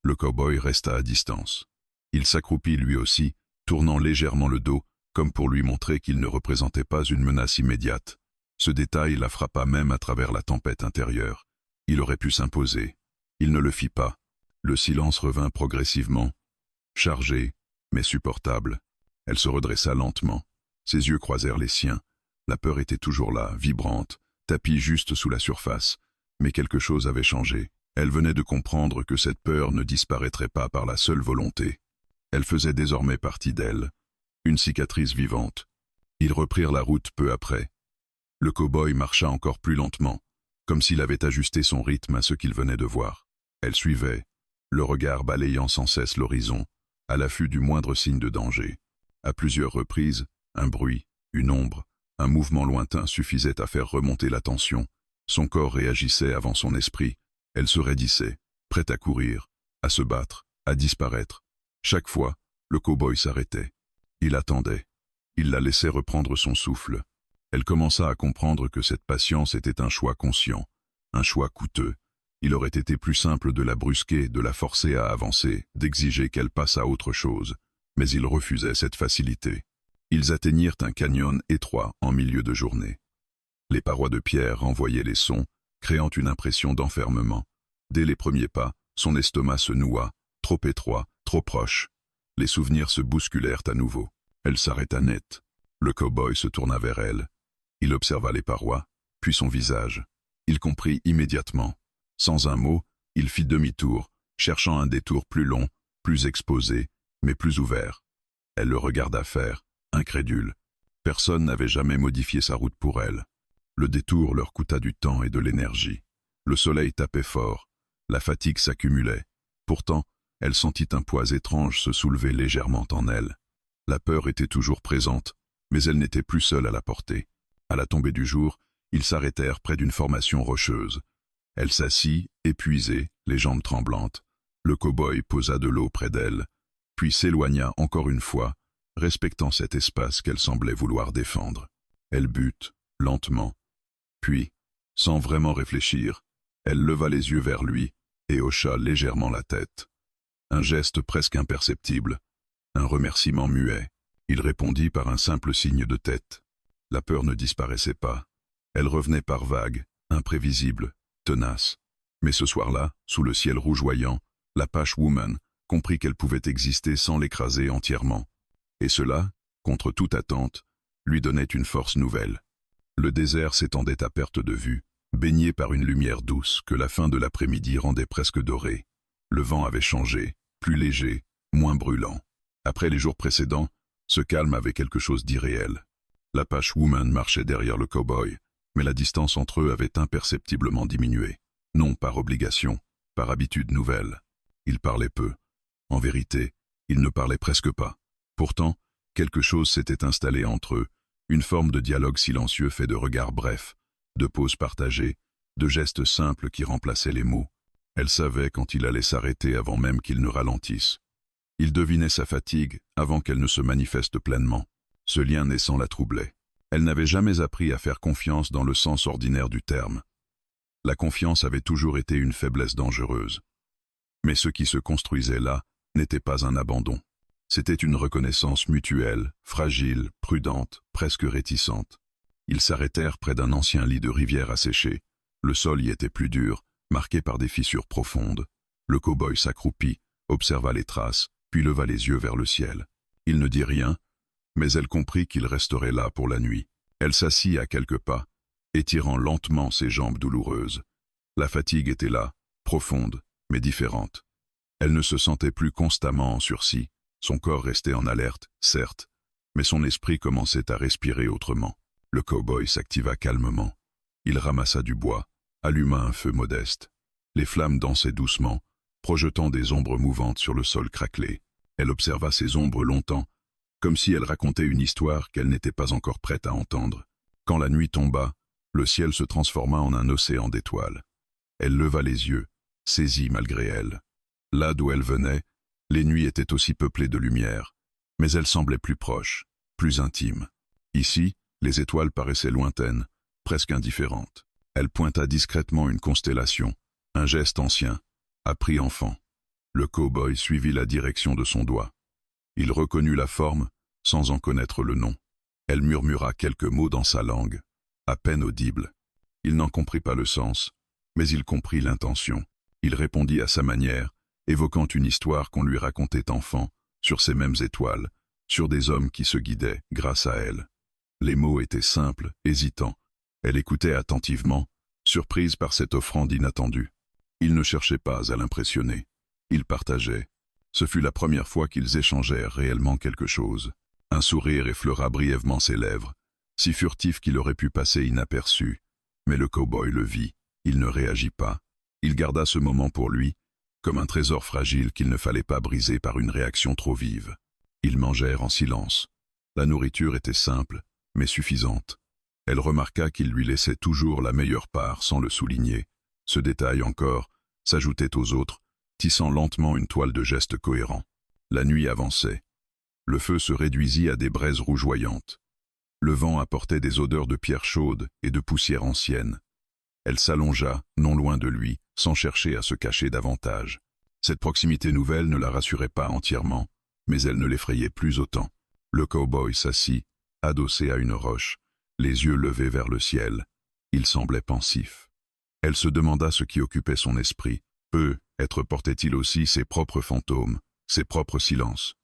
Le cow-boy resta à distance. Il s'accroupit lui aussi, tournant légèrement le dos, comme pour lui montrer qu'il ne représentait pas une menace immédiate. Ce détail la frappa même à travers la tempête intérieure. Il aurait pu s'imposer. Il ne le fit pas. Le silence revint progressivement, chargé, mais supportable. Elle se redressa lentement. Ses yeux croisèrent les siens. La peur était toujours là, vibrante, tapie juste sous la surface. Mais quelque chose avait changé. Elle venait de comprendre que cette peur ne disparaîtrait pas par la seule volonté. Elle faisait désormais partie d'elle, une cicatrice vivante. Ils reprirent la route peu après. Le cow-boy marcha encore plus lentement, comme s'il avait ajusté son rythme à ce qu'il venait de voir. Elle suivait, le regard balayant sans cesse l'horizon, à l'affût du moindre signe de danger. À plusieurs reprises, un bruit, une ombre, un mouvement lointain suffisaient à faire remonter la tension. Son corps réagissait avant son esprit. Elle se raidissait, prête à courir, à se battre, à disparaître. Chaque fois, le cow-boy s'arrêtait. Il attendait. Il la laissait reprendre son souffle. Elle commença à comprendre que cette patience était un choix conscient, un choix coûteux. Il aurait été plus simple de la brusquer, de la forcer à avancer, d'exiger qu'elle passe à autre chose. Mais il refusait cette facilité. Ils atteignirent un canyon étroit en milieu de journée. Les parois de pierre renvoyaient les sons, créant une impression d'enfermement. Dès les premiers pas, son estomac se noua, trop étroit, trop proche. Les souvenirs se bousculèrent à nouveau. Elle s'arrêta net. Le cow-boy se tourna vers elle. Il observa les parois, puis son visage. Il comprit immédiatement. Sans un mot, il fit demi-tour, cherchant un détour plus long, plus exposé, mais plus ouvert. Elle le regarda faire, incrédule. Personne n'avait jamais modifié sa route pour elle. Le détour leur coûta du temps et de l'énergie. Le soleil tapait fort. La fatigue s'accumulait. Pourtant, elle sentit un poids étrange se soulever légèrement en elle. La peur était toujours présente, mais elle n'était plus seule à la porter. À la tombée du jour, ils s'arrêtèrent près d'une formation rocheuse. Elle s'assit, épuisée, les jambes tremblantes. Le cow-boy posa de l'eau près d'elle, puis s'éloigna encore une fois, respectant cet espace qu'elle semblait vouloir défendre. Elle but, lentement. Puis, sans vraiment réfléchir, elle leva les yeux vers lui et hocha légèrement la tête. Un geste presque imperceptible, un remerciement muet. Il répondit par un simple signe de tête. La peur ne disparaissait pas. Elle revenait par vagues, imprévisible, tenace. Mais ce soir-là, sous le ciel rougeoyant, l'Apache Woman comprit qu'elle pouvait exister sans l'écraser entièrement. Et cela, contre toute attente, lui donnait une force nouvelle. Le désert s'étendait à perte de vue, baigné par une lumière douce que la fin de l'après-midi rendait presque dorée. Le vent avait changé, plus léger, moins brûlant. Après les jours précédents, ce calme avait quelque chose d'irréel. L'Apache Woman marchait derrière le cow-boy, mais la distance entre eux avait imperceptiblement diminué. Non par obligation, par habitude nouvelle. Ils parlaient peu. En vérité, ils ne parlaient presque pas. Pourtant, quelque chose s'était installé entre eux, une forme de dialogue silencieux fait de regards brefs, de pauses partagées, de gestes simples qui remplaçaient les mots. Elle savait quand il allait s'arrêter avant même qu'il ne ralentisse. Il devinait sa fatigue avant qu'elle ne se manifeste pleinement. Ce lien naissant la troublait. Elle n'avait jamais appris à faire confiance dans le sens ordinaire du terme. La confiance avait toujours été une faiblesse dangereuse. Mais ce qui se construisait là n'était pas un abandon. C'était une reconnaissance mutuelle, fragile, prudente, presque réticente. Ils s'arrêtèrent près d'un ancien lit de rivière asséché. Le sol y était plus dur, marqué par des fissures profondes. Le cow-boy s'accroupit, observa les traces, puis leva les yeux vers le ciel. Il ne dit rien, mais elle comprit qu'il resterait là pour la nuit. Elle s'assit à quelques pas, étirant lentement ses jambes douloureuses. La fatigue était là, profonde, mais différente. Elle ne se sentait plus constamment en sursis. Son corps restait en alerte, certes, mais son esprit commençait à respirer autrement. Le cow-boy s'activa calmement. Il ramassa du bois, alluma un feu modeste. Les flammes dansaient doucement, projetant des ombres mouvantes sur le sol craquelé. Elle observa ces ombres longtemps, comme si elle racontait une histoire qu'elle n'était pas encore prête à entendre. Quand la nuit tomba, le ciel se transforma en un océan d'étoiles. Elle leva les yeux, saisie malgré elle. Là d'où elle venait, les nuits étaient aussi peuplées de lumière, mais elles semblaient plus proches, plus intimes. Ici, les étoiles paraissaient lointaines, presque indifférentes. Elle pointa discrètement une constellation, un geste ancien, appris enfant. Le cow-boy suivit la direction de son doigt. Il reconnut la forme, sans en connaître le nom. Elle murmura quelques mots dans sa langue, à peine audibles. Il n'en comprit pas le sens, mais il comprit l'intention. Il répondit à sa manière, évoquant une histoire qu'on lui racontait enfant, sur ces mêmes étoiles, sur des hommes qui se guidaient grâce à elle. Les mots étaient simples, hésitants. Elle écoutait attentivement, surprise par cette offrande inattendue. Il ne cherchait pas à l'impressionner. Ils partageaient. Ce fut la première fois qu'ils échangèrent réellement quelque chose. Un sourire effleura brièvement ses lèvres, si furtif qu'il aurait pu passer inaperçu. Mais le cow-boy le vit. Il ne réagit pas. Il garda ce moment pour lui, comme un trésor fragile qu'il ne fallait pas briser par une réaction trop vive. Ils mangèrent en silence. La nourriture était simple, mais suffisante. Elle remarqua qu'il lui laissait toujours la meilleure part sans le souligner. Ce détail encore s'ajoutait aux autres, tissant lentement une toile de gestes cohérents. La nuit avançait. Le feu se réduisit à des braises rougeoyantes. Le vent apportait des odeurs de pierre chaude et de poussière ancienne. Elle s'allongea, non loin de lui, sans chercher à se cacher davantage. Cette proximité nouvelle ne la rassurait pas entièrement, mais elle ne l'effrayait plus autant. Le cow-boy s'assit, adossé à une roche, les yeux levés vers le ciel. Il semblait pensif. Elle se demanda ce qui occupait son esprit. Peut-être portait-il aussi ses propres fantômes, ses propres silences.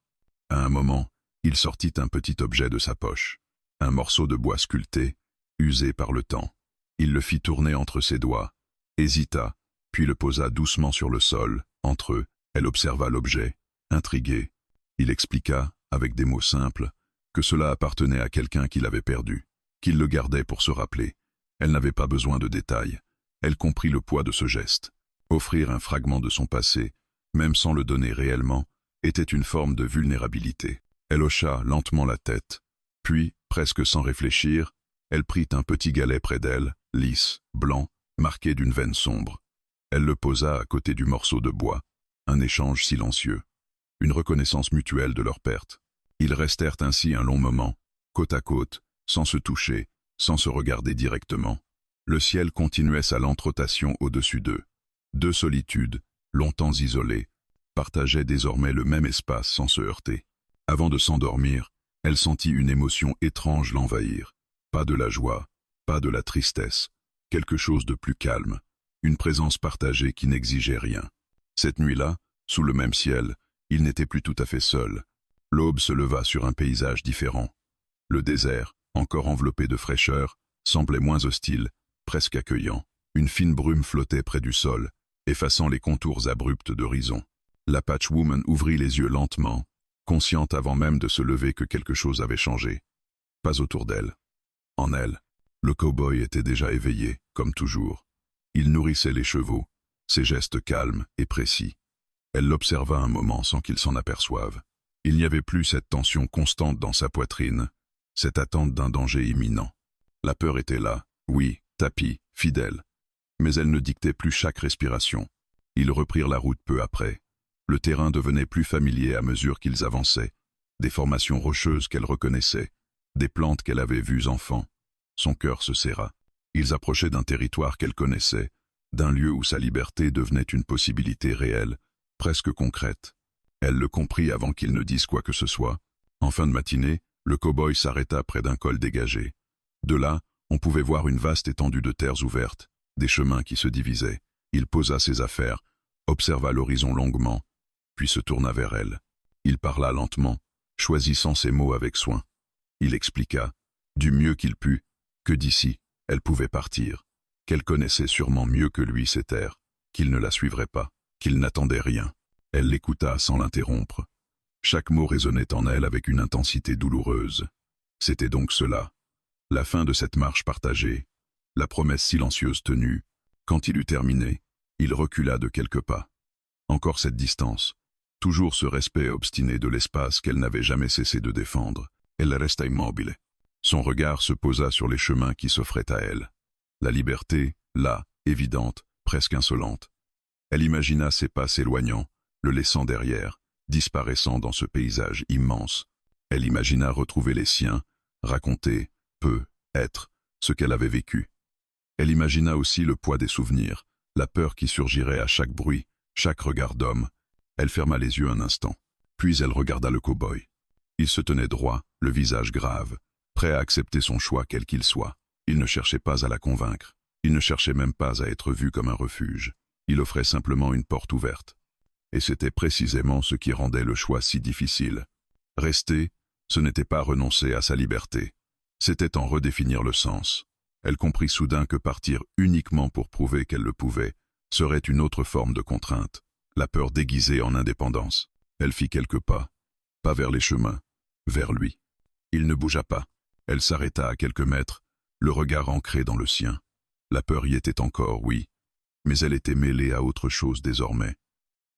À un moment, il sortit un petit objet de sa poche. Un morceau de bois sculpté, usé par le temps. Il le fit tourner entre ses doigts, hésita, puis le posa doucement sur le sol. Entre eux, elle observa l'objet, intriguée. Il expliqua, avec des mots simples, que cela appartenait à quelqu'un qui l'avait perdu, qu'il le gardait pour se rappeler. Elle n'avait pas besoin de détails. Elle comprit le poids de ce geste. Offrir un fragment de son passé, même sans le donner réellement, était une forme de vulnérabilité. Elle hocha lentement la tête, puis, presque sans réfléchir, elle prit un petit galet près d'elle, lisse, blanc, marqué d'une veine sombre. Elle le posa à côté du morceau de bois, un échange silencieux, une reconnaissance mutuelle de leur perte. Ils restèrent ainsi un long moment, côte à côte, sans se toucher, sans se regarder directement. Le ciel continuait sa lente rotation au-dessus d'eux. Deux solitudes, longtemps isolées, partageaient désormais le même espace sans se heurter. Avant de s'endormir, elle sentit une émotion étrange l'envahir. Pas de la joie, pas de la tristesse, quelque chose de plus calme, une présence partagée qui n'exigeait rien. Cette nuit-là, sous le même ciel, il n'était plus tout à fait seul. L'aube se leva sur un paysage différent. Le désert, encore enveloppé de fraîcheur, semblait moins hostile, presque accueillant. Une fine brume flottait près du sol, effaçant les contours abrupts d'horizon. L'Apache Woman ouvrit les yeux lentement, consciente avant même de se lever que quelque chose avait changé. Pas autour d'elle. En elle, le cow-boy était déjà éveillé, comme toujours. Il nourrissait les chevaux, ses gestes calmes et précis. Elle l'observa un moment sans qu'il s'en aperçoive. Il n'y avait plus cette tension constante dans sa poitrine, cette attente d'un danger imminent. La peur était là, oui, tapie, fidèle. Mais elle ne dictait plus chaque respiration. Ils reprirent la route peu après. Le terrain devenait plus familier à mesure qu'ils avançaient. Des formations rocheuses qu'elle reconnaissait, des plantes qu'elle avait vues enfant. Son cœur se serra. Ils approchaient d'un territoire qu'elle connaissait, d'un lieu où sa liberté devenait une possibilité réelle, presque concrète. Elle le comprit avant qu'il ne dise quoi que ce soit. En fin de matinée, le cow-boy s'arrêta près d'un col dégagé. De là, on pouvait voir une vaste étendue de terres ouvertes, des chemins qui se divisaient. Il posa ses affaires, observa l'horizon longuement, puis se tourna vers elle. Il parla lentement, choisissant ses mots avec soin. Il expliqua, du mieux qu'il put, que d'ici, elle pouvait partir, qu'elle connaissait sûrement mieux que lui ces terres, qu'il ne la suivrait pas, qu'il n'attendait rien. Elle l'écouta sans l'interrompre. Chaque mot résonnait en elle avec une intensité douloureuse. C'était donc cela, la fin de cette marche partagée, la promesse silencieuse tenue. Quand il eut terminé, il recula de quelques pas. Encore cette distance, toujours ce respect obstiné de l'espace qu'elle n'avait jamais cessé de défendre. Elle resta immobile. Son regard se posa sur les chemins qui s'offraient à elle. La liberté, là, évidente, presque insolente. Elle imagina ses pas s'éloignant, le laissant derrière, disparaissant dans ce paysage immense. Elle imagina retrouver les siens, raconter, peut-être, ce qu'elle avait vécu. Elle imagina aussi le poids des souvenirs, la peur qui surgirait à chaque bruit, chaque regard d'homme. Elle ferma les yeux un instant, puis elle regarda le cow-boy. Il se tenait droit, le visage grave, prêt à accepter son choix quel qu'il soit. Il ne cherchait pas à la convaincre, il ne cherchait même pas à être vu comme un refuge. Il offrait simplement une porte ouverte. Et c'était précisément ce qui rendait le choix si difficile. Rester, ce n'était pas renoncer à sa liberté. C'était en redéfinir le sens. Elle comprit soudain que partir uniquement pour prouver qu'elle le pouvait serait une autre forme de contrainte, la peur déguisée en indépendance. Elle fit quelques pas vers les chemins, vers lui. Il ne bougea pas. Elle s'arrêta à quelques mètres, le regard ancré dans le sien. La peur y était encore, oui, mais elle était mêlée à autre chose désormais.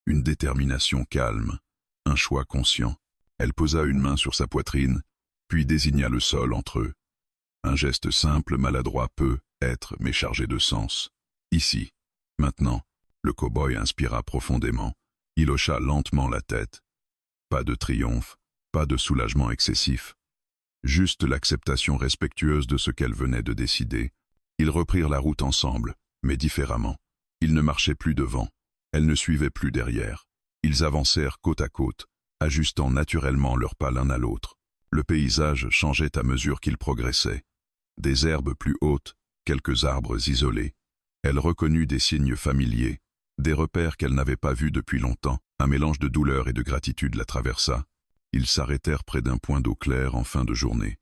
Une détermination calme, un choix conscient. Elle posa une main sur sa poitrine, puis désigna le sol entre eux. Un geste simple, maladroit peut être, mais chargé de sens. Ici, maintenant, le cow-boy inspira profondément. Il hocha lentement la tête. Pas de triomphe, pas de soulagement excessif. Juste l'acceptation respectueuse de ce qu'elle venait de décider. Ils reprirent la route ensemble, mais différemment. Ils ne marchaient plus devant. Elle ne suivait plus derrière. Ils avancèrent côte à côte, ajustant naturellement leurs pas l'un à l'autre. Le paysage changeait à mesure qu'ils progressaient. Des herbes plus hautes, quelques arbres isolés. Elle reconnut des signes familiers, des repères qu'elle n'avait pas vus depuis longtemps. Un mélange de douleur et de gratitude la traversa. Ils s'arrêtèrent près d'un point d'eau claire en fin de journée.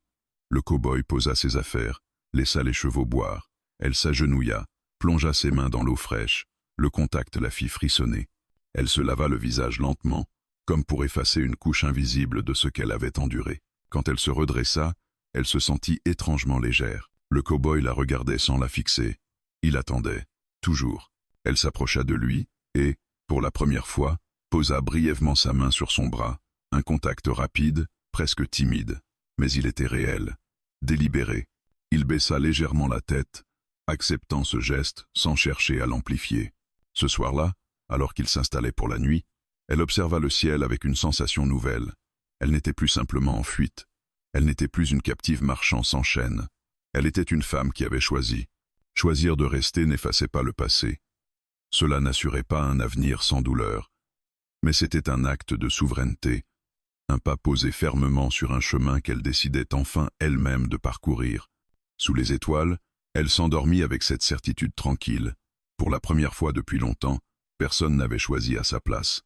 Le cow-boy posa ses affaires, laissa les chevaux boire. Elle s'agenouilla, plongea ses mains dans l'eau fraîche. Le contact la fit frissonner. Elle se lava le visage lentement, comme pour effacer une couche invisible de ce qu'elle avait enduré. Quand elle se redressa, elle se sentit étrangement légère. Le cow-boy la regardait sans la fixer. Il attendait, toujours. Elle s'approcha de lui et, pour la première fois, posa brièvement sa main sur son bras. Un contact rapide, presque timide. Mais il était réel, délibéré. Il baissa légèrement la tête, acceptant ce geste sans chercher à l'amplifier. Ce soir-là, alors qu'il s'installait pour la nuit, elle observa le ciel avec une sensation nouvelle. Elle n'était plus simplement en fuite. Elle n'était plus une captive marchant sans chaîne. Elle était une femme qui avait choisi. Choisir de rester n'effaçait pas le passé. Cela n'assurait pas un avenir sans douleur. Mais c'était un acte de souveraineté, un pas posé fermement sur un chemin qu'elle décidait enfin elle-même de parcourir. Sous les étoiles, elle s'endormit avec cette certitude tranquille. Pour la première fois depuis longtemps, personne n'avait choisi à sa place.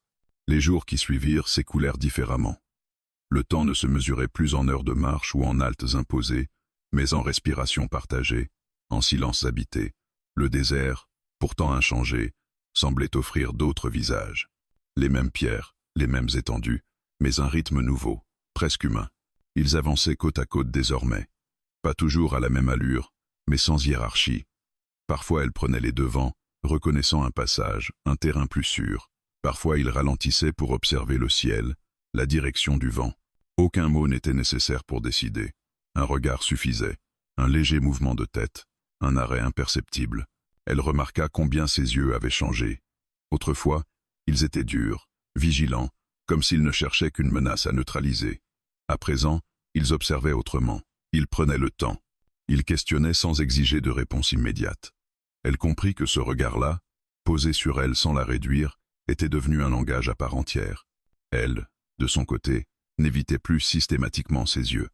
Les jours qui suivirent s'écoulèrent différemment. Le temps ne se mesurait plus en heures de marche ou en haltes imposées, mais en respiration partagée, en silence habité. Le désert, pourtant inchangé, semblait offrir d'autres visages. Les mêmes pierres, les mêmes étendues, mais un rythme nouveau, presque humain. Ils avançaient côte à côte désormais. Pas toujours à la même allure, mais sans hiérarchie. Parfois elle prenait les devants, reconnaissant un passage, un terrain plus sûr. Parfois il ralentissait pour observer le ciel, la direction du vent. Aucun mot n'était nécessaire pour décider. Un regard suffisait, un léger mouvement de tête, un arrêt imperceptible. Elle remarqua combien ses yeux avaient changé. Autrefois, ils étaient durs, vigilants, comme s'ils ne cherchaient qu'une menace à neutraliser. À présent, ils observaient autrement. Ils prenaient le temps. Ils questionnaient sans exiger de réponse immédiate. Elle comprit que ce regard-là, posé sur elle sans la réduire, était devenu un langage à part entière. Elle, de son côté, n'évitait plus systématiquement ses yeux.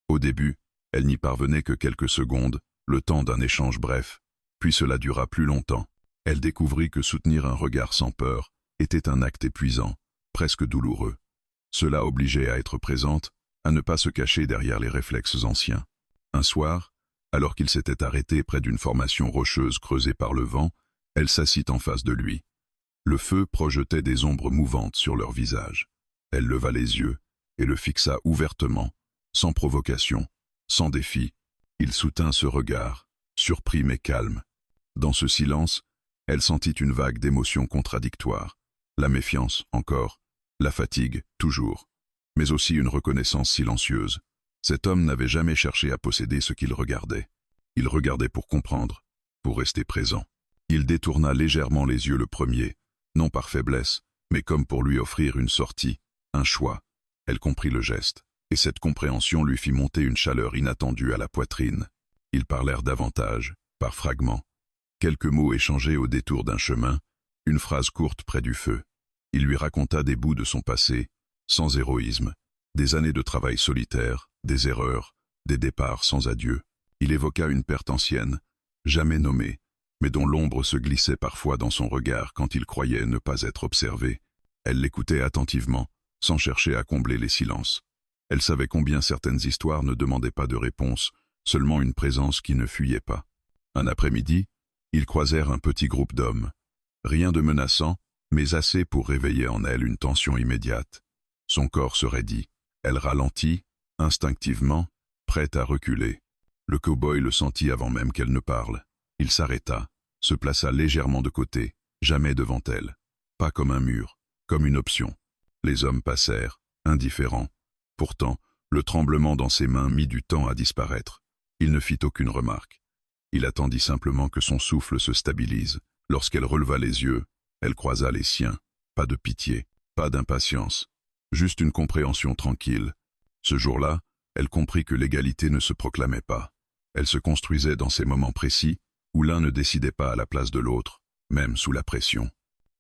Au début, elle n'y parvenait que quelques secondes, le temps d'un échange bref, puis cela dura plus longtemps. Elle découvrit que soutenir un regard sans peur était un acte épuisant, presque douloureux. Cela obligeait à être présente, à ne pas se cacher derrière les réflexes anciens. Un soir, alors qu'il s'était arrêté près d'une formation rocheuse creusée par le vent, elle s'assit en face de lui. Le feu projetait des ombres mouvantes sur leur visage. Elle leva les yeux et le fixa ouvertement, sans provocation, sans défi. Il soutint ce regard, surpris mais calme. Dans ce silence, elle sentit une vague d'émotions contradictoires. La méfiance, encore. La fatigue, toujours. Mais aussi une reconnaissance silencieuse. Cet homme n'avait jamais cherché à posséder ce qu'il regardait. Il regardait pour comprendre, pour rester présent. Il détourna légèrement les yeux le premier, non par faiblesse, mais comme pour lui offrir une sortie, un choix. Elle comprit le geste, et cette compréhension lui fit monter une chaleur inattendue à la poitrine. Ils parlèrent davantage, par fragments. Quelques mots échangés au détour d'un chemin, une phrase courte près du feu. Il lui raconta des bouts de son passé, sans héroïsme, des années de travail solitaire, des erreurs, des départs sans adieu. Il évoqua une perte ancienne, jamais nommée, mais dont l'ombre se glissait parfois dans son regard quand il croyait ne pas être observé. Elle l'écoutait attentivement, sans chercher à combler les silences. Elle savait combien certaines histoires ne demandaient pas de réponse, seulement une présence qui ne fuyait pas. Un après-midi, ils croisèrent un petit groupe d'hommes. Rien de menaçant, mais assez pour réveiller en elle une tension immédiate. Son corps se raidit. Elle ralentit, instinctivement, prête à reculer. Le cow-boy le sentit avant même qu'elle ne parle. Il s'arrêta, se plaça légèrement de côté, jamais devant elle. Pas comme un mur, comme une option. Les hommes passèrent, indifférents. Pourtant, le tremblement dans ses mains mit du temps à disparaître. Il ne fit aucune remarque. Il attendit simplement que son souffle se stabilise. Lorsqu'elle releva les yeux, elle croisa les siens. Pas de pitié, pas d'impatience. Juste une compréhension tranquille. Ce jour-là, elle comprit que l'égalité ne se proclamait pas. Elle se construisait dans ces moments précis où l'un ne décidait pas à la place de l'autre, même sous la pression.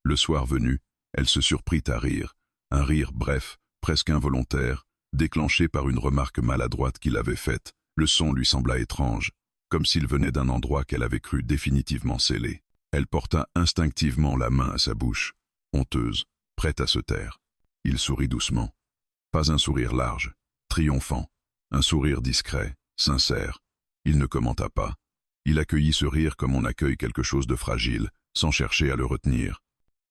Le soir venu, elle se surprit à rire. Un rire bref, presque involontaire, déclenché par une remarque maladroite qu'il avait faite. Le son lui sembla étrange, comme s'il venait d'un endroit qu'elle avait cru définitivement scellé. Elle porta instinctivement la main à sa bouche, honteuse, prête à se taire. Il sourit doucement. Pas un sourire large, triomphant, un sourire discret, sincère. Il ne commenta pas. Il accueillit ce rire comme on accueille quelque chose de fragile, sans chercher à le retenir.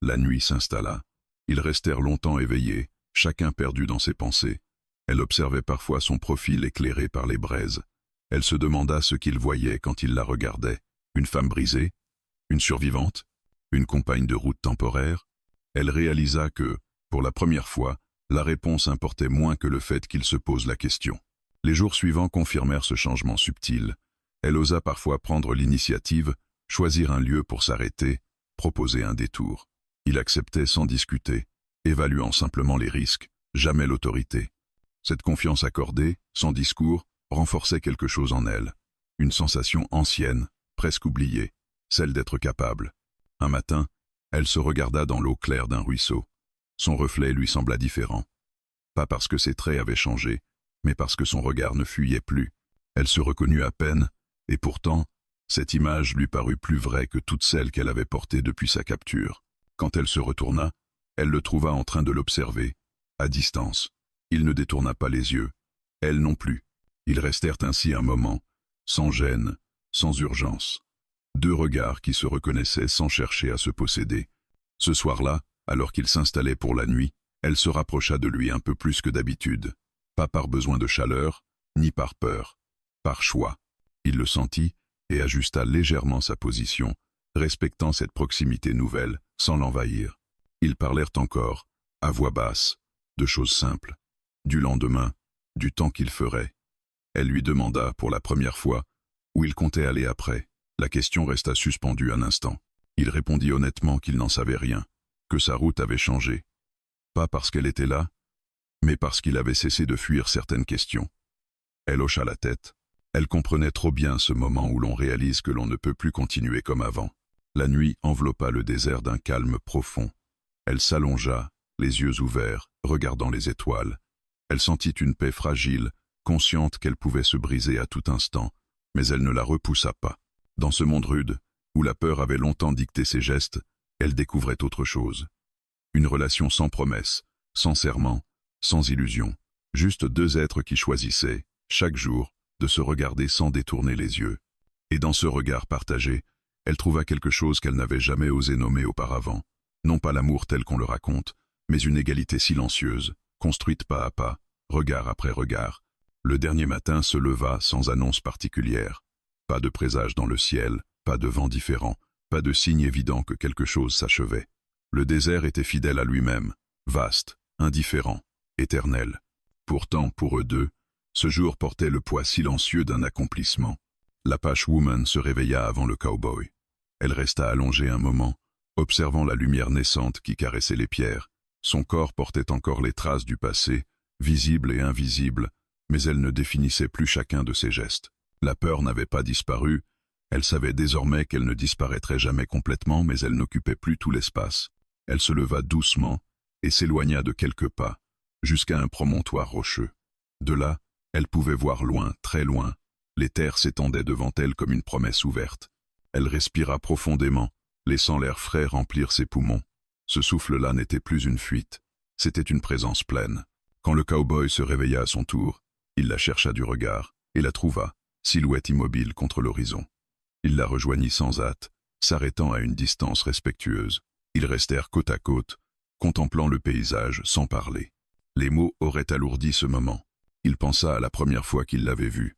La nuit s'installa. Ils restèrent longtemps éveillés, chacun perdu dans ses pensées. Elle observait parfois son profil éclairé par les braises. Elle se demanda ce qu'il voyait quand il la regardait. Une femme brisée? Une survivante? Une compagne de route temporaire? Elle réalisa que, pour la première fois, la réponse importait moins que le fait qu'il se pose la question. Les jours suivants confirmèrent ce changement subtil. Elle osa parfois prendre l'initiative, choisir un lieu pour s'arrêter, proposer un détour. Il acceptait sans discuter, évaluant simplement les risques, jamais l'autorité. Cette confiance accordée, sans discours, renforçait quelque chose en elle. Une sensation ancienne, presque oubliée, celle d'être capable. Un matin, elle se regarda dans l'eau claire d'un ruisseau. Son reflet lui sembla différent. Pas parce que ses traits avaient changé, mais parce que son regard ne fuyait plus. Elle se reconnut à peine, et pourtant, cette image lui parut plus vraie que toutes celles qu'elle avait portées depuis sa capture. Quand elle se retourna, elle le trouva en train de l'observer, à distance. Il ne détourna pas les yeux, elle non plus. Ils restèrent ainsi un moment, sans gêne, sans urgence. Deux regards qui se reconnaissaient sans chercher à se posséder. Ce soir-là, alors qu'il s'installait pour la nuit, elle se rapprocha de lui un peu plus que d'habitude. Pas par besoin de chaleur, ni par peur, par choix. Il le sentit et ajusta légèrement sa position, respectant cette proximité nouvelle, sans l'envahir. Ils parlèrent encore, à voix basse, de choses simples, du lendemain, du temps qu'il ferait. Elle lui demanda, pour la première fois, où il comptait aller après. La question resta suspendue un instant. Il répondit honnêtement qu'il n'en savait rien, que sa route avait changé. Pas parce qu'elle était là, mais parce qu'il avait cessé de fuir certaines questions. Elle hocha la tête. Elle comprenait trop bien ce moment où l'on réalise que l'on ne peut plus continuer comme avant. La nuit enveloppa le désert d'un calme profond. Elle s'allongea, les yeux ouverts, regardant les étoiles. Elle sentit une paix fragile, consciente qu'elle pouvait se briser à tout instant, mais elle ne la repoussa pas. Dans ce monde rude, où la peur avait longtemps dicté ses gestes, elle découvrait autre chose. Une relation sans promesse, sans serment, sans illusion. Juste deux êtres qui choisissaient, chaque jour, de se regarder sans détourner les yeux. Et dans ce regard partagé, elle trouva quelque chose qu'elle n'avait jamais osé nommer auparavant. Non pas l'amour tel qu'on le raconte, mais une égalité silencieuse, construite pas à pas, regard après regard. Le dernier matin se leva sans annonce particulière. Pas de présage dans le ciel, pas de vent différent, pas de signe évident que quelque chose s'achevait. Le désert était fidèle à lui-même, vaste, indifférent, éternel. Pourtant, pour eux deux, ce jour portait le poids silencieux d'un accomplissement. L'Apache Woman se réveilla avant le cow-boy. Elle resta allongée un moment, observant la lumière naissante qui caressait les pierres. Son corps portait encore les traces du passé, visibles et invisibles, mais elle ne définissait plus chacun de ses gestes. La peur n'avait pas disparu, elle savait désormais qu'elle ne disparaîtrait jamais complètement, mais elle n'occupait plus tout l'espace. Elle se leva doucement et s'éloigna de quelques pas, jusqu'à un promontoire rocheux. De là, elle pouvait voir loin, très loin. Les terres s'étendaient devant elle comme une promesse ouverte. Elle respira profondément, laissant l'air frais remplir ses poumons. Ce souffle-là n'était plus une fuite, c'était une présence pleine. Quand le cow-boy se réveilla à son tour, il la chercha du regard et la trouva, silhouette immobile contre l'horizon. Il la rejoignit sans hâte, s'arrêtant à une distance respectueuse. Ils restèrent côte à côte, contemplant le paysage sans parler. Les mots auraient alourdi ce moment. Il pensa à la première fois qu'il l'avait vue,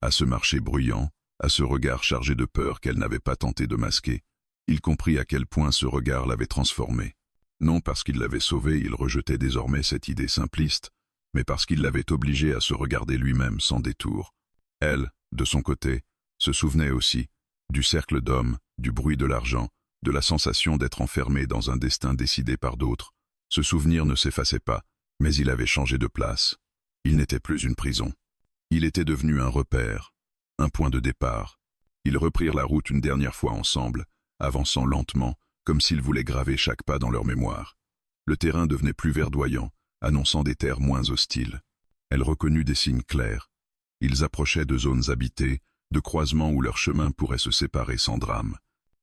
à ce marché bruyant, à ce regard chargé de peur qu'elle n'avait pas tenté de masquer. Il comprit à quel point ce regard l'avait transformé. Non parce qu'il l'avait sauvé, il rejetait désormais cette idée simpliste, mais parce qu'il l'avait obligé à se regarder lui-même sans détour. Elle, de son côté, se souvenait aussi du cercle d'hommes, du bruit de l'argent, de la sensation d'être enfermé dans un destin décidé par d'autres. Ce souvenir ne s'effaçait pas, mais il avait changé de place. Il n'était plus une prison. Il était devenu un repère, un point de départ. Ils reprirent la route une dernière fois ensemble, avançant lentement, comme s'ils voulaient graver chaque pas dans leur mémoire. Le terrain devenait plus verdoyant, annonçant des terres moins hostiles. Elle reconnut des signes clairs. Ils approchaient de zones habitées, de croisements où leur chemin pourrait se séparer sans drame.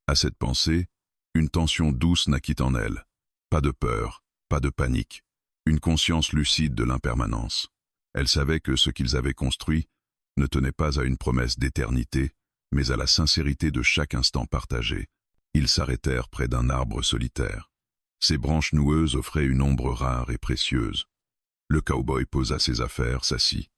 À cette pensée, une tension douce naquit en elle. Pas de peur, pas de panique. Une conscience lucide de l'impermanence. Elle savait que ce qu'ils avaient construit ne tenait pas à une promesse d'éternité, mais à la sincérité de chaque instant partagé. Ils s'arrêtèrent près d'un arbre solitaire. Ses branches noueuses offraient une ombre rare et précieuse. Le cow-boy posa ses affaires, s'assit.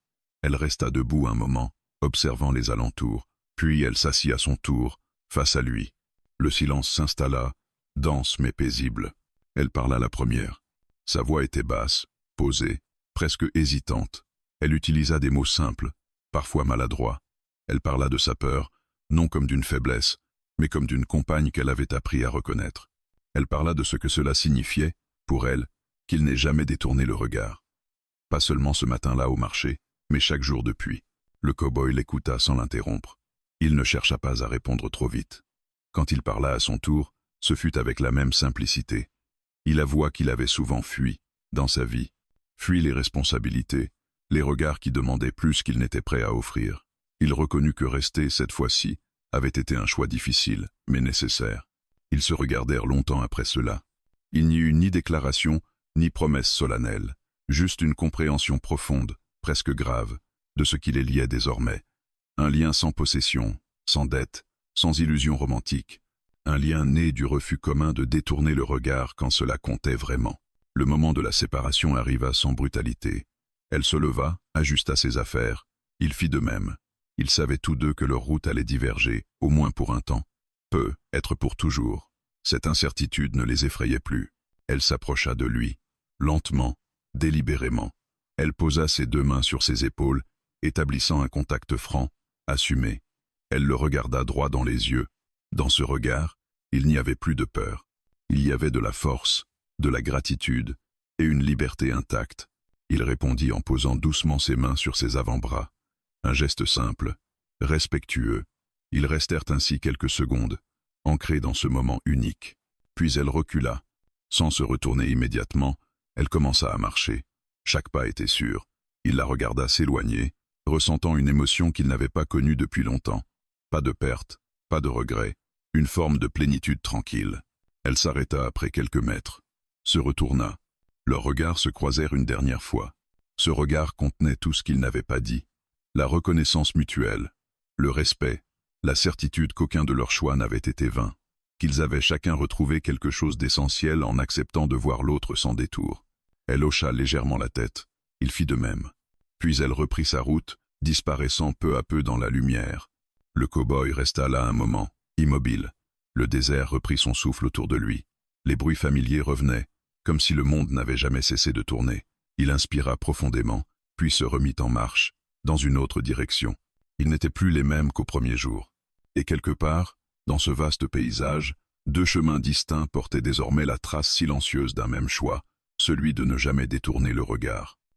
Elle resta debout un moment, observant les alentours, puis elle s'assit à son tour, face à lui. Le silence s'installa, dense mais paisible. Elle parla la première. Sa voix était basse, posée, presque hésitante. Elle utilisa des mots simples, parfois maladroits. Elle parla de sa peur, non comme d'une faiblesse, mais comme d'une compagne qu'elle avait appris à reconnaître. Elle parla de ce que cela signifiait, pour elle, qu'il n'ait jamais détourné le regard. Pas seulement ce matin-là au marché, mais chaque jour depuis. Le cow-boy l'écouta sans l'interrompre. Il ne chercha pas à répondre trop vite. Quand il parla à son tour, ce fut avec la même simplicité. Il avoua qu'il avait souvent fui, dans sa vie, fui les responsabilités, les regards qui demandaient plus qu'il n'était prêt à offrir. Il reconnut que rester, cette fois-ci, avait été un choix difficile, mais nécessaire. Ils se regardèrent longtemps après cela. Il n'y eut ni déclaration, ni promesse solennelle, juste une compréhension profonde, presque grave, de ce qui les liait désormais. Un lien sans possession, sans dette, sans illusion romantique. Un lien né du refus commun de détourner le regard quand cela comptait vraiment. Le moment de la séparation arriva sans brutalité. Elle se leva, ajusta ses affaires. Il fit de même. Ils savaient tous deux que leur route allait diverger, au moins pour un temps. Peut être pour toujours. Cette incertitude ne les effrayait plus. Elle s'approcha de lui, lentement, délibérément. Elle posa ses deux mains sur ses épaules, établissant un contact franc, assumé. Elle le regarda droit dans les yeux. Dans ce regard, il n'y avait plus de peur. Il y avait de la force, de la gratitude et une liberté intacte. Il répondit en posant doucement ses mains sur ses avant-bras. Un geste simple, respectueux. Ils restèrent ainsi quelques secondes, ancrés dans ce moment unique. Puis elle recula. Sans se retourner immédiatement, elle commença à marcher. Chaque pas était sûr. Il la regarda s'éloigner, ressentant une émotion qu'il n'avait pas connue depuis longtemps. Pas de perte, pas de regret, une forme de plénitude tranquille. Elle s'arrêta après quelques mètres, se retourna. Leurs regards se croisèrent une dernière fois. Ce regard contenait tout ce qu'ils n'avaient pas dit. La reconnaissance mutuelle, le respect, la certitude qu'aucun de leurs choix n'avait été vain, qu'ils avaient chacun retrouvé quelque chose d'essentiel en acceptant de voir l'autre sans détour. Elle hocha légèrement la tête, il fit de même. Puis elle reprit sa route, disparaissant peu à peu dans la lumière. Le cow-boy resta là un moment, immobile. Le désert reprit son souffle autour de lui. Les bruits familiers revenaient, comme si le monde n'avait jamais cessé de tourner. Il inspira profondément, puis se remit en marche, dans une autre direction. Ils n'étaient plus les mêmes qu'au premier jour. Et quelque part, dans ce vaste paysage, deux chemins distincts portaient désormais la trace silencieuse d'un même choix, celui de ne jamais détourner le regard.